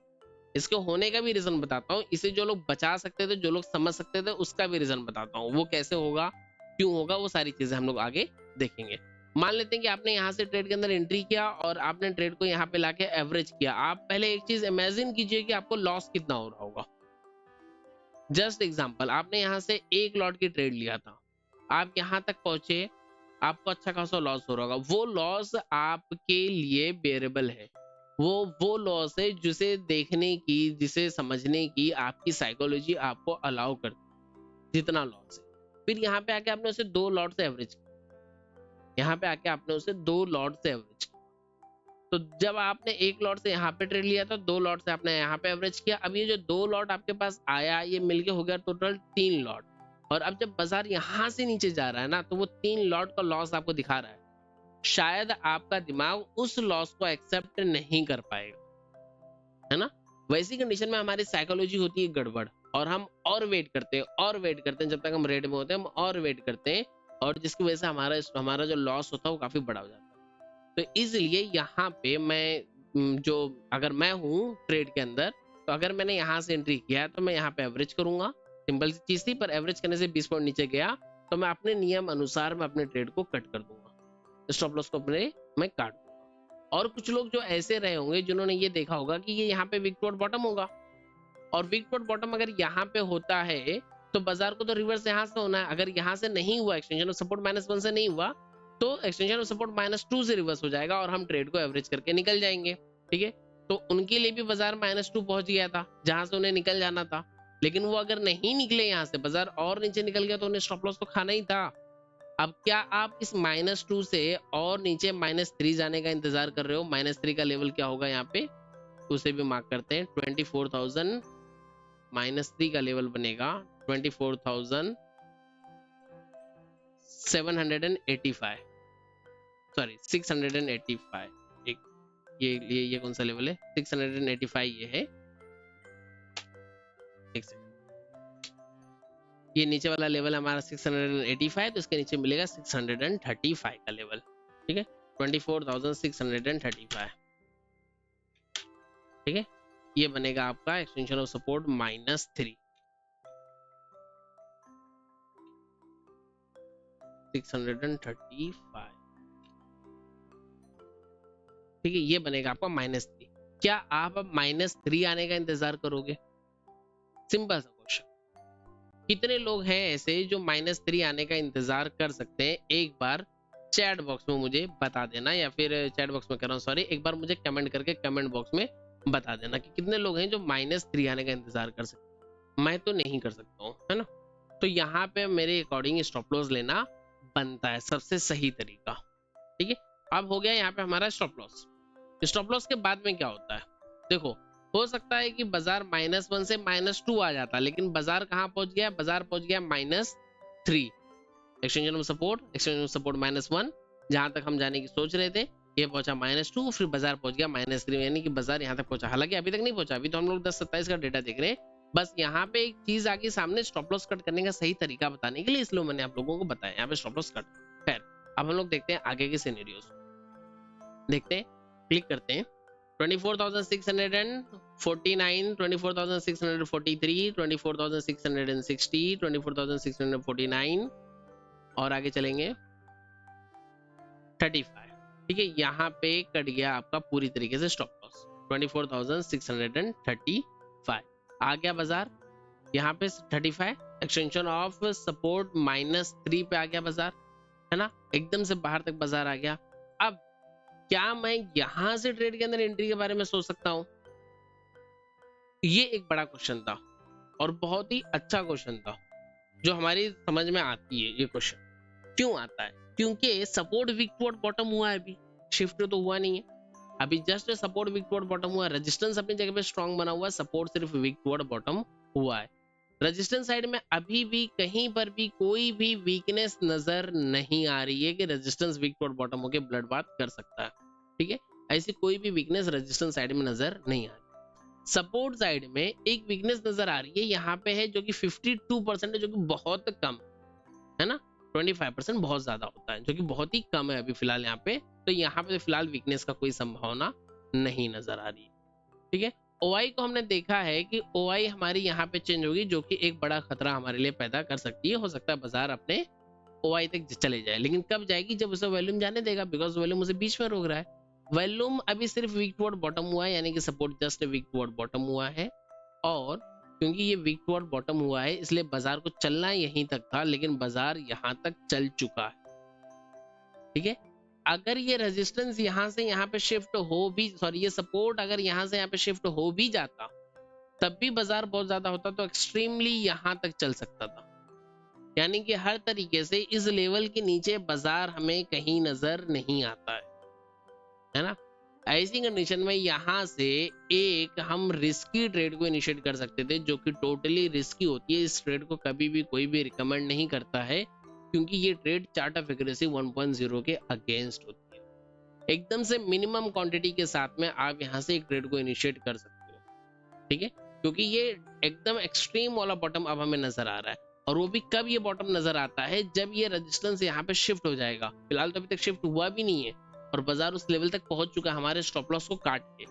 इसके होने का भी रीजन बताता हूँ, इसे जो लोग बचा सकते थे, जो लोग समझ सकते थे, उसका भी रीजन बताता हूँ। वो कैसे होगा, क्यों होगा, वो सारी चीजें हम लोग आगे देखेंगे। मान लेते हैं कि आपने यहाँ से ट्रेड के अंदर एंट्री किया और आपने ट्रेड को यहाँ पे लाके एवरेज किया। आप पहले एक चीज इमेजिन कीजिए कि आपको लॉस कितना हो रहा होगा। जस्ट एग्जांपल, आपने यहाँ से एक लॉट की ट्रेड लिया था, आप यहाँ तक पहुंचे, आपको अच्छा खासा लॉस हो रहा होगा। वो लॉस आपके लिए बेरेबल है, वो लॉस है जिसे देखने की, जिसे समझने की आपकी साइकोलॉजी आपको अलाउ करती, जितना लॉस है। फिर यहाँ पे आके आपने उसे 2 लॉट से एवरेज किया, यहाँ पे आके आपने उसे 2 लॉट से एवरेज किया। तो जब आपने एक लॉट से यहाँ पे ट्रेड लिया था, 2 लॉट से आपने यहाँ पे एवरेज किया। अब ये जो 2 लॉट आपके पास आया, ये मिलके हो गया टोटल 3 लॉट। और अब जब बाजार यहाँ से नीचे जा रहा है ना, तो वो 3 लॉट का लॉस आपको दिखा रहा है। शायद आपका दिमाग उस लॉस को एक्सेप्ट नहीं कर पाएगा, है ना। वैसी कंडीशन में हमारी साइकोलॉजी होती है गड़बड़, और हम और वेट करते हैं और वेट करते हैं, जब तक हम रेड में होते हैं हम और वेट करते हैं, और जिसकी वजह से हमारा जो लॉस होता है वो काफी बड़ा हो जाता है। तो इसलिए यहाँ पे मैं जो अगर मैं हूँ ट्रेड के अंदर, तो अगर मैंने यहाँ से एंट्री किया है तो मैं यहाँ पे एवरेज करूंगा। सिंपल सी चीज थी, पर एवरेज करने से 20 पॉइंट नीचे गया तो मैं अपने नियम अनुसार मैं अपने ट्रेड को कट कर दूंगा, स्टॉप लॉस को अपने मैं काट दूंगा। और कुछ लोग जो ऐसे रहे होंगे जिन्होंने ये देखा होगा कि ये यहाँ पे वीक टू बॉटम होगा, और वीक टू बॉटम अगर यहाँ पे होता है तो बाजार को तो रिवर्स यहाँ से होना है। अगर यहाँ से नहीं हुआ, एक्सटेंशन ऑफ सपोर्ट -1 से नहीं हुआ, तो एक्सटेंशन ऑफ सपोर्ट -2 से रिवर्स हो जाएगा और हम ट्रेड को एवरेज करके निकल जाएंगे। ठीक है, तो उनके लिए भी बाजार -2 पहुंच गया था जहां से उन्हें निकल जाना था, लेकिन वो अगर नहीं निकले यहाँ से, बाजार और नीचे निकल गया, तो उन्हें स्टॉप लॉस तो खाना ही था। अब क्या आप इस -2 से और नीचे -3 जाने का इंतजार कर रहे हो? -3 का लेवल क्या होगा यहाँ पे, उसे भी मार्क करते हैं। 24,000 -3 का लेवल बनेगा 24,785, सॉरी 685। एक ये कौन सा लेवल है? 685 ये है। एक सेकंड, ये नीचे वाला लेवल हमारा 685, तो इसके नीचे मिलेगा 635 का लेवल। ठीक है, 24,635। ठीक है, ये बनेगा आपका एक्सटेंशन ऑफ सपोर्ट -3, 635। ठीक है, ये बनेगा आपका -3। क्या आप अब -3 आने का इंतजार करोगे? सिंपल सा क्वेश्चन। कितने लोग हैं ऐसे जो -3 आने का इंतजार कर सकते हैं? एक बार चैट बॉक्स में मुझे बता देना, या फिर चैट बॉक्स में कर रहा हूँ, सॉरी, एक बार मुझे कमेंट करके कमेंट बॉक्स में बता देना कि कितने लोग हैं जो -3 आने का इंतजार कर सकते हैं। मैं तो नहीं कर सकता हूँ, है ना। तो यहाँ पे मेरे अकॉर्डिंग स्टॉप लॉस लेना बनता है, सबसे सही तरीका। ठीक है, अब हो गया यहाँ पे हमारा स्टॉप लॉस। स्टॉप लॉस के बाद में क्या होता है? देखो, हो सकता है कि बाजार -1 से -2 आ जाता, लेकिन बाजार कहाँ पहुंच गया? बाजार पहुंच गया -3। एक्सटेंशन ऑफ सपोर्ट -1, जहां तक हम जाने की सोच रहे थे, ये पहुंचा -2, फिर बाजार पहुंच गया -3, यानी कि बाजार यहाँ तक पहुंचा। हालांकि अभी तक नहीं पहुंचा, अभी तो हम लोग 10-27 का डेटा देख रहे हैं। बस यहाँ पे एक चीज आगे सामने, स्टॉप लॉस कट करने का सही तरीका बताने के लिए, इसलिए मैंने आप लोगों को बताया यहाँ पे स्टॉप लॉस कट। खैर, अब हम लोग देखते हैं आगे के सिनेरियोस, देखते हैं, क्लिक करते हैं। 24,649, 24,643, 24,660, 24,649, और आगे चलेंगे 35। ठीक है, यहाँ पे कट गया आपका पूरी तरीके से स्टॉप लॉस 24,635। आ गया बाजार यहाँ पे 35, एक्सटेंशन ऑफ सपोर्ट -3 पे आ गया बाजार, है ना, एकदम से बाहर तक बाजार आ गया। अब क्या मैं यहां से ट्रेड के अंदर एंट्री के बारे में सोच सकता हूं? ये एक बड़ा क्वेश्चन था और बहुत ही अच्छा क्वेश्चन था जो हमारी समझ में आती है। ये क्वेश्चन क्यों आता है? क्योंकि सपोर्ट वीक टुवर्ड बॉटम हुआ है, अभी शिफ्ट तो हुआ नहीं है, अभी just support weak toward bottom हुआ है, रेजिस्टेंस अपनी जगह पे स्ट्रांग बना हुआ है, सपोर्ट सिर्फ वीक टुवर्ड बॉटम हुआ है। रेजिस्टेंस साइड में अभी भी कहीं पर भी कोई भी वीकनेस नजर नहीं आ रही है कि रेजिस्टेंस वीक टुवर्ड बॉटम होकर ब्लड बाथ कर सकता है। ठीक है, ऐसी कोई भी वीकनेस रेजिस्टेंस साइड में नजर नहीं आ रही। सपोर्ट साइड में एक वीकनेस नजर आ रही है, यहाँ पे है जो कि 52% है, जो कि बहुत कम है ना। 25% बहुत ज्यादा होता है, जो कि बहुत ही कम है अभी फिलहाल यहाँ पे। तो यहाँ पे फिलहाल वीकनेस का कोई संभावना नहीं नजर आ रही है। ठीक है, ओआई को हमने देखा है कि ओआई हमारी यहाँ पे चेंज होगी, जो कि एक बड़ा खतरा हमारे लिए पैदा कर सकती है। हो सकता है बाजार अपने ओआई तक चले जाए, लेकिन कब जाएगी? जब उसे वॉल्यूम जाने देगा, बिकॉज वॉल्यूम उसे बीच में रोक रहा है। वॉल्यूम अभी सिर्फ वीक टुवर्ड बॉटम हुआ है, यानी कि support just weak toward bottom हुआ है, और क्योंकि ये वीक टुवर्ड बॉटम हुआ है इसलिए बाजार को चलना यहीं तक था, लेकिन बाजार यहां तक चल चुका है। ठीक है, अगर ये रेजिस्टेंस यहां से यहाँ पे शिफ्ट हो भी, सॉरी ये सपोर्ट अगर यहां से यहाँ पे शिफ्ट हो भी जाता तब भी बाजार बहुत ज्यादा होता तो एक्सट्रीमली यहां तक चल सकता था। यानी कि हर तरीके से इस लेवल के नीचे बाजार हमें कहीं नजर नहीं आता है ना। ऐसी कंडीशन में यहां से एक हम रिस्की ट्रेड को इनिशिएट कर सकते थे, जो कि टोटली रिस्की होती है। इस ट्रेड को कभी भी कोई भी रिकमेंड नहीं करता है, क्योंकि ये ट्रेड चार्ट ऑफ एक्यूरेसी 1.0 के अगेंस्ट होती है। एकदम से मिनिमम क्वांटिटी के साथ में आप यहां से एक ट्रेड को इनिशिएट कर सकते हो। ठीक है, क्योंकि ये एकदम एक्सट्रीम वाला बॉटम अब हमें नजर आ रहा है, और वो भी कब ये बॉटम नजर आता है? जब ये रेजिस्टेंस यहाँ पे शिफ्ट हो जाएगा। फिलहाल तो अभी तक शिफ्ट हुआ भी नहीं है और बाजार उस लेवल तक पहुंच चुका है हमारे स्टॉप लॉस को काट के।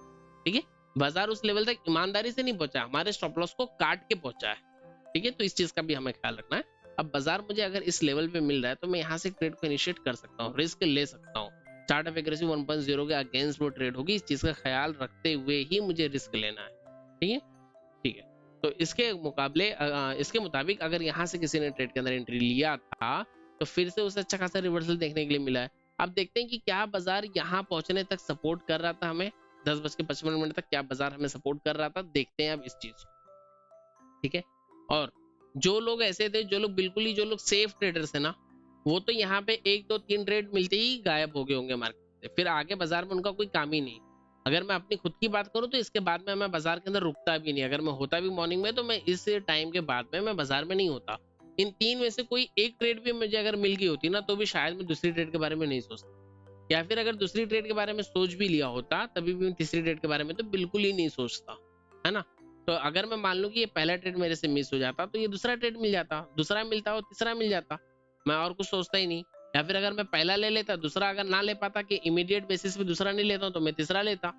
ठीक है, बाजार उस लेवल तक ईमानदारी से नहीं पहुंचा, हमारे स्टॉप लॉस को काट के पहुंचा है। ठीक है, तो इस चीज का भी हमें ख्याल रखना है। अब बाजार मुझे अगर इस लेवल पे मिल रहा है तो मैं यहाँ से ट्रेड को इनिशिएट कर सकता हूँ, रिस्क ले सकता हूँ। चार्ट ऑफ एक्यूरेसी 1.0 के अगेंस्ट वो ट्रेड होगी, इस चीज का ख्याल रखते हुए ही मुझे रिस्क लेना है। ठीक है, ठीक है। तो इसके मुकाबले इसके मुताबिक अगर यहाँ से किसी ने ट्रेड के अंदर एंट्री लिया था तो फिर से उसे अच्छा खासा रिवर्सल देखने के लिए मिला है। अब देखते हैं कि क्या बाजार यहाँ पहुंचने तक सपोर्ट कर रहा था हमें, 10:55 तक क्या बाजार हमें सपोर्ट कर रहा था, देखते हैं अब इस चीज को। ठीक है, और जो लोग ऐसे थे, जो लोग बिल्कुल ही, जो लोग सेफ ट्रेडर्स है ना, वो तो यहाँ पे 1 2 3 ट्रेड मिलते ही गायब हो गए होंगे मार्केट से, फिर आगे बाजार में उनका कोई काम ही नहीं। अगर मैं अपनी खुद की बात करूं तो इसके बाद में मैं बाजार के अंदर रुकता भी नहीं। अगर मैं होता भी मॉर्निंग में तो मैं इस टाइम के बाद में मैं बाजार में नहीं होता। इन 3 में से कोई एक ट्रेड भी मुझे अगर मिल गई होती ना तो भी शायद मैं दूसरी ट्रेड के बारे में नहीं सोचता, या फिर अगर दूसरी ट्रेड के बारे में सोच भी लिया होता तभी भी मैं तीसरी ट्रेड के बारे में तो बिल्कुल ही नहीं सोचता, है ना। तो अगर मैं मान लूं कि ये पहला ट्रेड मेरे से मिस हो जाता तो ये दूसरा ट्रेड मिल जाता, दूसरा मिलता और तीसरा मिल जाता, मैं और कुछ सोचता ही नहीं। या फिर अगर मैं पहला ले लेता, दूसरा अगर ना ले पाता कि इमीडिएट बेसिस पे दूसरा नहीं लेता तो मैं तीसरा लेता,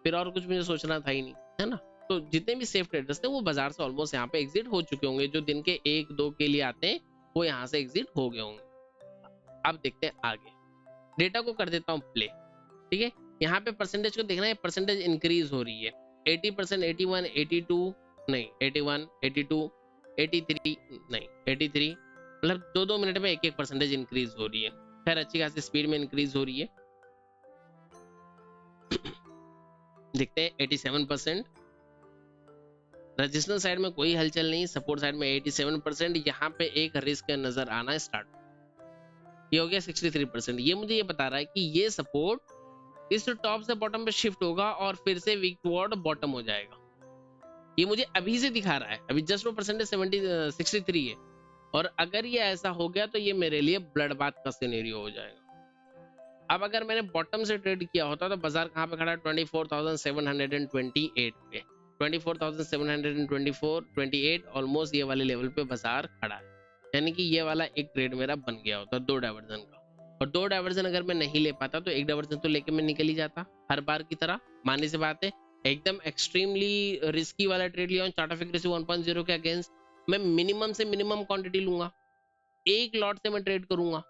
फिर और कुछ मुझे सोचना था ही नहीं, है ना। तो जितने भी सेफ ट्रेडर्स थे वो बाजार से ऑलमोस्ट यहाँ पे एग्जिट हो चुके होंगे, जो दिन के 1 2 के लिए आते हैं वो यहाँ से एग्जिट हो गए होंगे। अब देखते हैं आगे, डेटा को कर देता हूँ प्ले। ठीक है, यहाँ पे परसेंटेज को देखना है, परसेंटेज इंक्रीज हो रही है 80%, 81, 82 नहीं, 81, 82, 83 नहीं, 83, मतलब 2 मिनट में 1 परसेंटेज इंक्रीज हो रही है। खैर अच्छी खासी स्पीड में इंक्रीज हो रही है। देखते हैं 87%, रजिस्टेंस साइड में कोई हलचल नहीं, सपोर्ट साइड में 87%, यहाँ पे एक रिस्क नजर आना स्टार्ट, ये हो गया 63%। ये मुझे ये बता रहा है कि ये सपोर्ट इस टॉप से बॉटम पे शिफ्ट होगा और फिर से वीक टुवर्ड बॉटम हो जाएगा। ये मुझे अभी से दिखा रहा है, अभी जस्ट वो परसेंटेज 63 है, और अगर ये ऐसा हो गया तो ये मेरे लिए ब्लड बाथ का सिनेरियो हो जाएगा। अब अगर मैंने बॉटम से ट्रेड किया होता तो बाजार कहाँ पे खड़ा है? 24,728 पे, 24,724, 28 ऑलमोस्ट ये वाले लेवल पे बाजार खड़ा है। यानी कि ये वाला एक ट्रेड मेरा बन गया होता 2 डाइवर्जन का, और 2 डाइवर्जन अगर मैं नहीं ले पाता तो 1 डाइवर्जन तो लेके मैं निकल ही जाता हर बार की तरह। मानने से बात है, एकदम एक्सट्रीमली रिस्की वाला ट्रेड लिया, चार्ट ऑफ एक्यूरेसी 1.0 के अगेंस्ट मैं मिनिमम से मिनिमम क्वांटिटी लूंगा, एक लॉट से मैं ट्रेड करूंगा।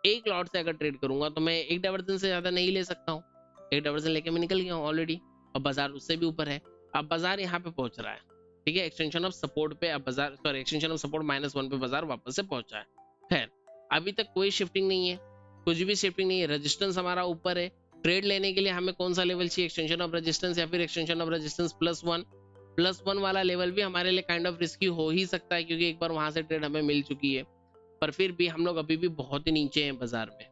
एक लॉट से अगर ट्रेड करूंगा तो मैं 1 डाइवर्जन से ज्यादा नहीं ले सकता हूँ, 1 डाइवर्जन लेके मैं निकल गया हूँ ऑलरेडी, और बाजार उससे भी ऊपर है। अब बाजार यहाँ पे पहुंच रहा है, ठीक है, एक्सटेंशन ऑफ सपोर्ट पे अब बाजार, सॉरी एक्सटेंशन ऑफ सपोर्ट -1 पे बाजार वापस से पहुंचा है। खैर अभी तक कोई शिफ्टिंग नहीं है, कुछ भी शिफ्टिंग नहीं है, रेजिस्टेंस हमारा ऊपर है, ट्रेड लेने के लिए हमें कौन सा लेवल चाहिए, एक्सटेंशन ऑफ रेजिस्टेंस या फिर एक्सटेंशन ऑफ रेजिस्टेंस +1 वाला लेवल भी हमारे लिए काइंड ऑफ रिस्की हो ही सकता है, क्योंकि एक बार वहां से ट्रेड हमें मिल चुकी है। पर फिर भी हम लोग अभी भी बहुत ही नीचे हैं बाजार में,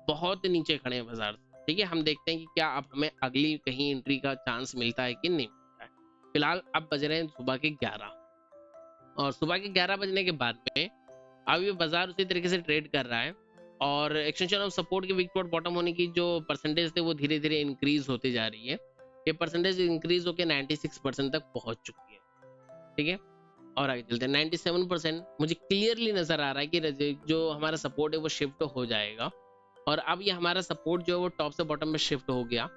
बहुत ही नीचे खड़े हैं बाजार से। ठीक है, हम देखते हैं कि क्या अब हमें अगली कहीं एंट्री का चांस मिलता है कि नहीं मिलता है। फिलहाल अब बज रहे हैं सुबह के 11, और सुबह के 11 बजने के बाद में अब ये बाजार उसी तरीके से ट्रेड कर रहा है, और एक्सटेंशन ऑफ सपोर्ट के वीक टू बॉटम होने की जो परसेंटेज थे वो धीरे धीरे इंक्रीज होती जा रही है। ये परसेंटेज इंक्रीज होकर 96% तक पहुंच चुकी है। ठीक है, और आगे चलते हैं 97%। मुझे क्लियरली नजर आ रहा है कि जो हमारा सपोर्ट है वो शिफ्ट हो जाएगा, और अब ये हमारा सपोर्ट जो है वो टॉप से बॉटम में शिफ्ट हो गया।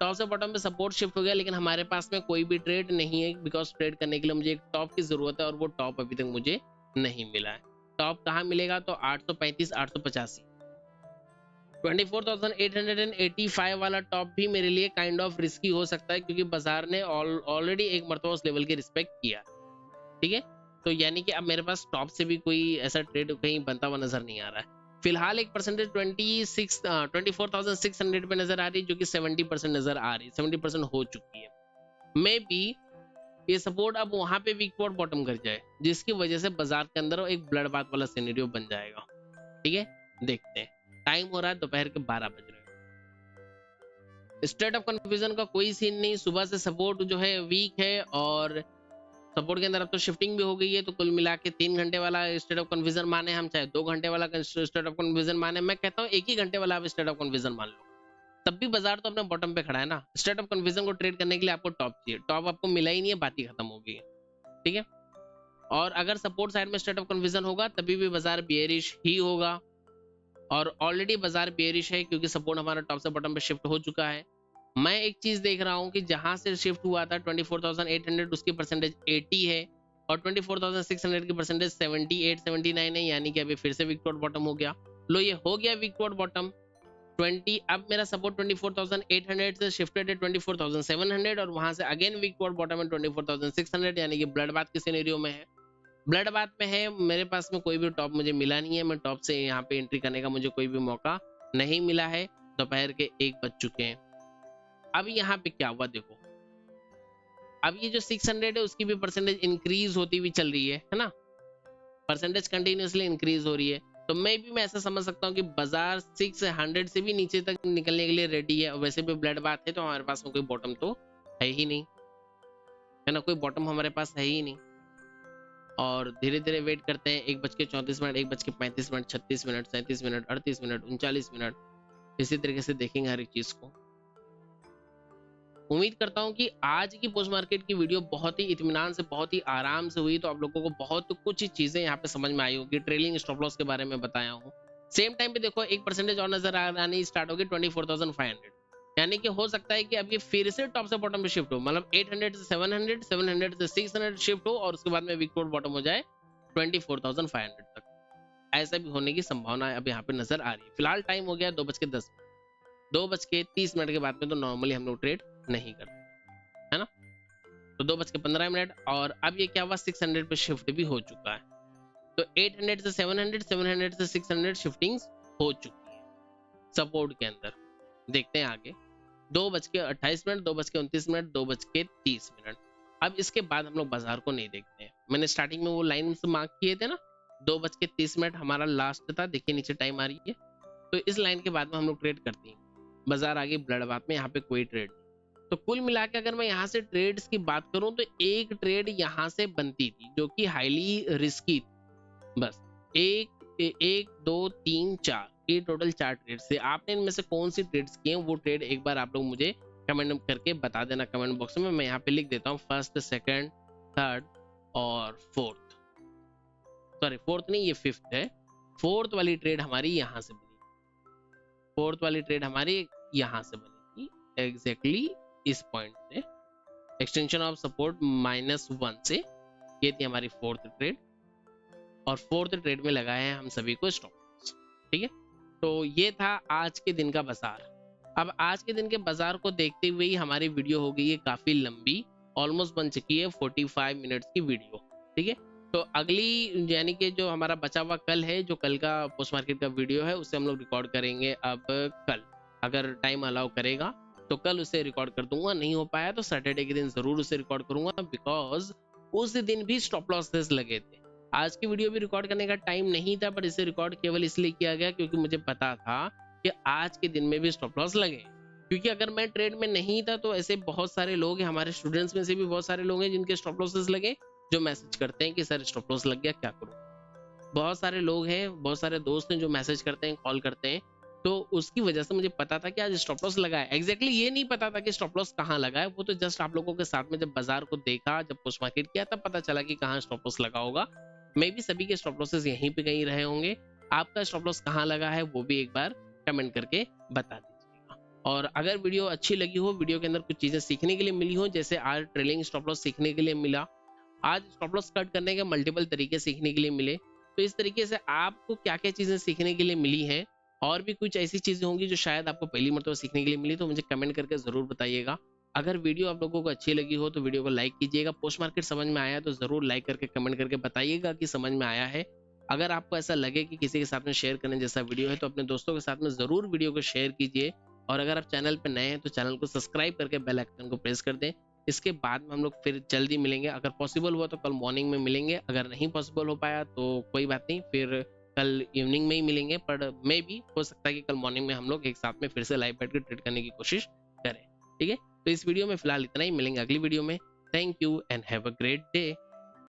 टॉप से बॉटम में सपोर्ट शिफ्ट हो गया, लेकिन हमारे पास में कोई भी ट्रेड नहीं है, बिकॉज ट्रेड करने के लिए मुझे एक टॉप की जरूरत है, और वो टॉप अभी तक मुझे नहीं मिला है। टॉप कहाँ मिलेगा, तो 835 885 24,885 वाला टॉप भी मेरे लिए काइंड ऑफ रिस्की हो सकता है, क्योंकि बाजार ने ऑलरेडी एक मरतबा उस लेवल की रिस्पेक्ट किया। ठीक है, तो यानी कि अब मेरे पास टॉप से भी कोई ऐसा ट्रेड कहीं बनता हुआ नजर नहीं आ रहा है। फिलहाल एक परसेंटेज 24,600 पे नजर आ रही है, जो कि 70% नजर आ रही है, 70% हो चुकी है। मे बी ये सपोर्ट अब वहां पे वीक पॉट बॉटम कर जाए, जिसकी वजह से बाजार के अंदर एक ब्लड बाथ वाला सिनेरियो बन जाएगा। ठीक है, देखते हैं। टाइम हो रहा है दोपहर के 12 बज रहे हैं। स्टेट ऑफ कंफ्यूजन का कोई सीन नहीं, सुबह से सपोर्ट जो है वीक है, और सपोर्ट के अंदर अब तो शिफ्टिंग भी हो गई है, तो कुल मिला के 3 घंटे वाला स्टेट ऑफ कन्फ्यूजन माने हम, चाहे 2 घंटे वाला स्टेट ऑफ कन्फ्यूजन माने, मैं कहता हूँ 1 ही घंटे वाला आप स्टेट ऑफ कन्फ्यूजन मान लो, तब भी बाजार तो अपने बॉटम पे खड़ा है ना। स्टेट ऑफ कन्फ्यूजन को ट्रेड करने के लिए आपको टॉप चाहिए, टॉप आपको मिला ही नहीं है, बात ही खत्म हो गई है। ठीक है, और अगर सपोर्ट साइड में स्टेट ऑफ कन्फ्यूजन होगा तभी भी बाजार बियरिश ही होगा, और ऑलरेडी बाजार बियरिश है, क्योंकि सपोर्ट हमारा टॉप से बॉटम पे शिफ्ट हो चुका है। मैं एक चीज देख रहा हूँ कि जहां से शिफ्ट हुआ था 24,800 उसकी परसेंटेज 80 है, और 24,600 की परसेंटेज 78 79 है, यानी कि अभी फिर से विक टू बॉटम हो गया। लो, ये हो गया विक टू बॉटम 20। अब मेरा सपोर्ट 24,800 से शिफ्टेड है 24,700, और वहां से अगेन विक टू बॉटम है 24,600, यानी कि ब्लड बाथ के सिनेरियो में है। ब्लड बाथ में है, मेरे पास में कोई भी टॉप मुझे मिला नहीं है, मैं टॉप से यहाँ पे एंट्री करने का मुझे कोई भी मौका नहीं मिला है। दोपहर के 1 बज चुके हैं। अब यहाँ पे क्या हुआ देखो, अब ये जो 600 है उसकी भी परसेंटेज इंक्रीज होती हुई चल रही है ना, परसेंटेज कंटिन्यूअसली इंक्रीज हो रही है। तो मैं ऐसा समझ सकता हूँ कि बाजार 600 से भी नीचे तक निकलने के लिए रेडी है, और वैसे भी ब्लड बाथ है, तो हमारे पास में कोई बॉटम तो है ही नहीं, है ना, कोई बॉटम हमारे पास है ही नहीं। और धीरे धीरे वेट करते हैं, 1:34, 1:35, 36 मिनट, 37 मिनट, 38 मिनट, 39 मिनट, इसी तरीके से देखेंगे हर एक चीज को। उम्मीद करता हूं कि आज की पोस्ट मार्केट की वीडियो बहुत ही इत्मीनान से, बहुत ही आराम से हुई, तो आप लोगों को बहुत कुछ चीजें यहाँ पे समझ में आई होगी। ट्रेलिंग स्टॉप लॉस के बारे में बताया हूँ। सेम टाइम पे देखो 1% और नजर आनी स्टार्ट होगी 24,500, यानी कि हो सकता है कि अब ये फिर से टॉप से बॉटम पे शिफ्ट हो, मतलब 800 से 700, 700 से 600 शिफ्ट हो, और उसके बाद में वीक टू बॉटम हो जाए 24,500 तक। ऐसा भी होने की संभावना अब यहाँ पे नजर आ रही है। फिलहाल टाइम हो गया 2:10, 2:30 के बाद में तो नॉर्मली हम लोग ट्रेड नहीं करते, है ना। तो 2:15, और अब ये क्या हुआ, 600 पे शिफ्ट भी हो चुका है। तो 800 से 700, 700 से 600 शिफ्टिंग्स हो चुकी है सपोर्ट के अंदर। देखते हैं आगे। 2:28, 2:29, 2:30। अब इसके बाद हम लोग बाजार को नहीं देखते हैं। मैंने स्टार्टिंग में वो लाइन से मार्क किए थे ना, 2:30 हमारा लास्ट था, देखिए नीचे टाइम आ रही है। तो इस लाइन के बाद में हम लोग ट्रेड करते हैं। बाजार आगे ब्लड बाथ में, यहाँ पे कोई ट्रेड नहीं। तो कुल मिला के अगर मैं यहाँ से ट्रेड्स की बात करूं तो एक ट्रेड यहाँ से बनती थी जो कि हाईली रिस्की थी। बस एक 2 3 4, ये टोटल 4 ट्रेड से आपने इनमें से कौन सी ट्रेड्स किए हैं वो ट्रेड एक बार आप लोग मुझे कमेंट करके बता देना कमेंट बॉक्स में। मैं यहाँ पे लिख देता हूँ फर्स्ट, सेकंड, थर्ड और फोर्थ। सॉरी, फोर्थ नहीं, ये फिफ्थ है। फोर्थ वाली ट्रेड हमारी यहाँ से बनी, फोर्थ वाली ट्रेड हमारी यहाँ से बनी थी एग्जैक्टली इस पॉइंट से, एक्सटेंशन ऑफ सपोर्ट -1 से। ये थी हमारी फोर्थ ट्रेड, और फोर्थ ट्रेड में लगाए हैं हम सभी को स्टॉप लॉस। ठीक है, तो ये था आज के दिन का बाजार। अब आज के दिन के बाजार को देखते हुए ही हमारी वीडियो हो गई है काफी लंबी, ऑलमोस्ट बन चुकी है 45 मिनट्स की वीडियो। ठीक है, तो अगली यानी कि जो हमारा बचा हुआ कल है, जो कल का पोस्ट मार्केट का वीडियो है, उसे हम लोग रिकॉर्ड करेंगे अब कल। अगर टाइम अलाउ करेगा तो कल उसे रिकॉर्ड कर दूंगा, नहीं हो पाया तो सैटरडे के दिन जरूर उसे रिकॉर्ड करूंगा, बिकॉज उस दिन भी स्टॉप लॉसेस लगे थे। आज की वीडियो भी रिकॉर्ड करने का टाइम नहीं था, पर इसे रिकॉर्ड केवल इसलिए किया गया क्योंकि मुझे पता था कि आज के दिन में भी स्टॉप लॉस लगे। क्योंकि अगर मैं ट्रेड में नहीं था तो ऐसे बहुत सारे लोग हैं, हमारे स्टूडेंट्स में से भी बहुत सारे लोग हैं जिनके स्टॉप लॉसेस लगे, जो मैसेज करते हैं कि सर स्टॉप लॉस लग गया, क्या करूं। बहुत सारे लोग हैं, बहुत सारे दोस्त हैं जो मैसेज करते हैं, कॉल करते हैं, तो उसकी वजह से मुझे पता था कि आज स्टॉप लॉस लगा है। एग्जैक्टली ये नहीं पता था कि स्टॉप लॉस कहाँ लगा है, वो तो जस्ट आप लोगों के साथ में जब बाजार को देखा, जब पोस्ट मार्केट किया, तब पता चला कि कहाँ स्टॉप लॉस लगा होगा। मे भी सभी के स्टॉप लॉसेस यहीं पे कहीं रहे होंगे। आपका स्टॉप लॉस कहाँ लगा है वो भी एक बार कमेंट करके बता दीजिएगा। और अगर वीडियो अच्छी लगी हो, वीडियो के अंदर कुछ चीजें सीखने के लिए मिली हो, जैसे आज ट्रेलिंग स्टॉप लॉस सीखने के लिए मिला, आज स्टॉप लॉस कट करने के मल्टीपल तरीके सीखने के लिए मिले, तो इस तरीके से आपको क्या क्या चीजें सीखने के लिए मिली हैं, और भी कुछ ऐसी चीजें होंगी जो शायद आपको पहली मर्तबा सीखने के लिए मिली, तो मुझे कमेंट करके जरूर बताइएगा। अगर वीडियो आप लोगों को अच्छी लगी हो तो वीडियो को लाइक कीजिएगा। पोस्ट मार्केट समझ में आया तो जरूर लाइक करके कमेंट करके बताइएगा कि समझ में आया है। अगर आपको ऐसा लगे कि किसी के साथ में शेयर करने जैसा वीडियो है तो अपने दोस्तों के साथ में जरूर वीडियो को शेयर कीजिए। और अगर आप चैनल पर नए हैं तो चैनल को सब्सक्राइब करके बेल आइकन को प्रेस कर दें। इसके बाद में हम लोग फिर जल्दी मिलेंगे, अगर पॉसिबल हुआ तो कल मॉर्निंग में मिलेंगे, अगर नहीं पॉसिबल हो पाया तो कोई बात नहीं, फिर कल इवनिंग में ही मिलेंगे, पर मे भी हो सकता है कि कल मॉर्निंग में हम लोग एक साथ में फिर से लाइव बैठ कर ट्रेड करने की कोशिश करें। ठीक है, तो इस वीडियो में फिलहाल इतना ही, मिलेंगे अगली वीडियो में। Thank you and have a great day.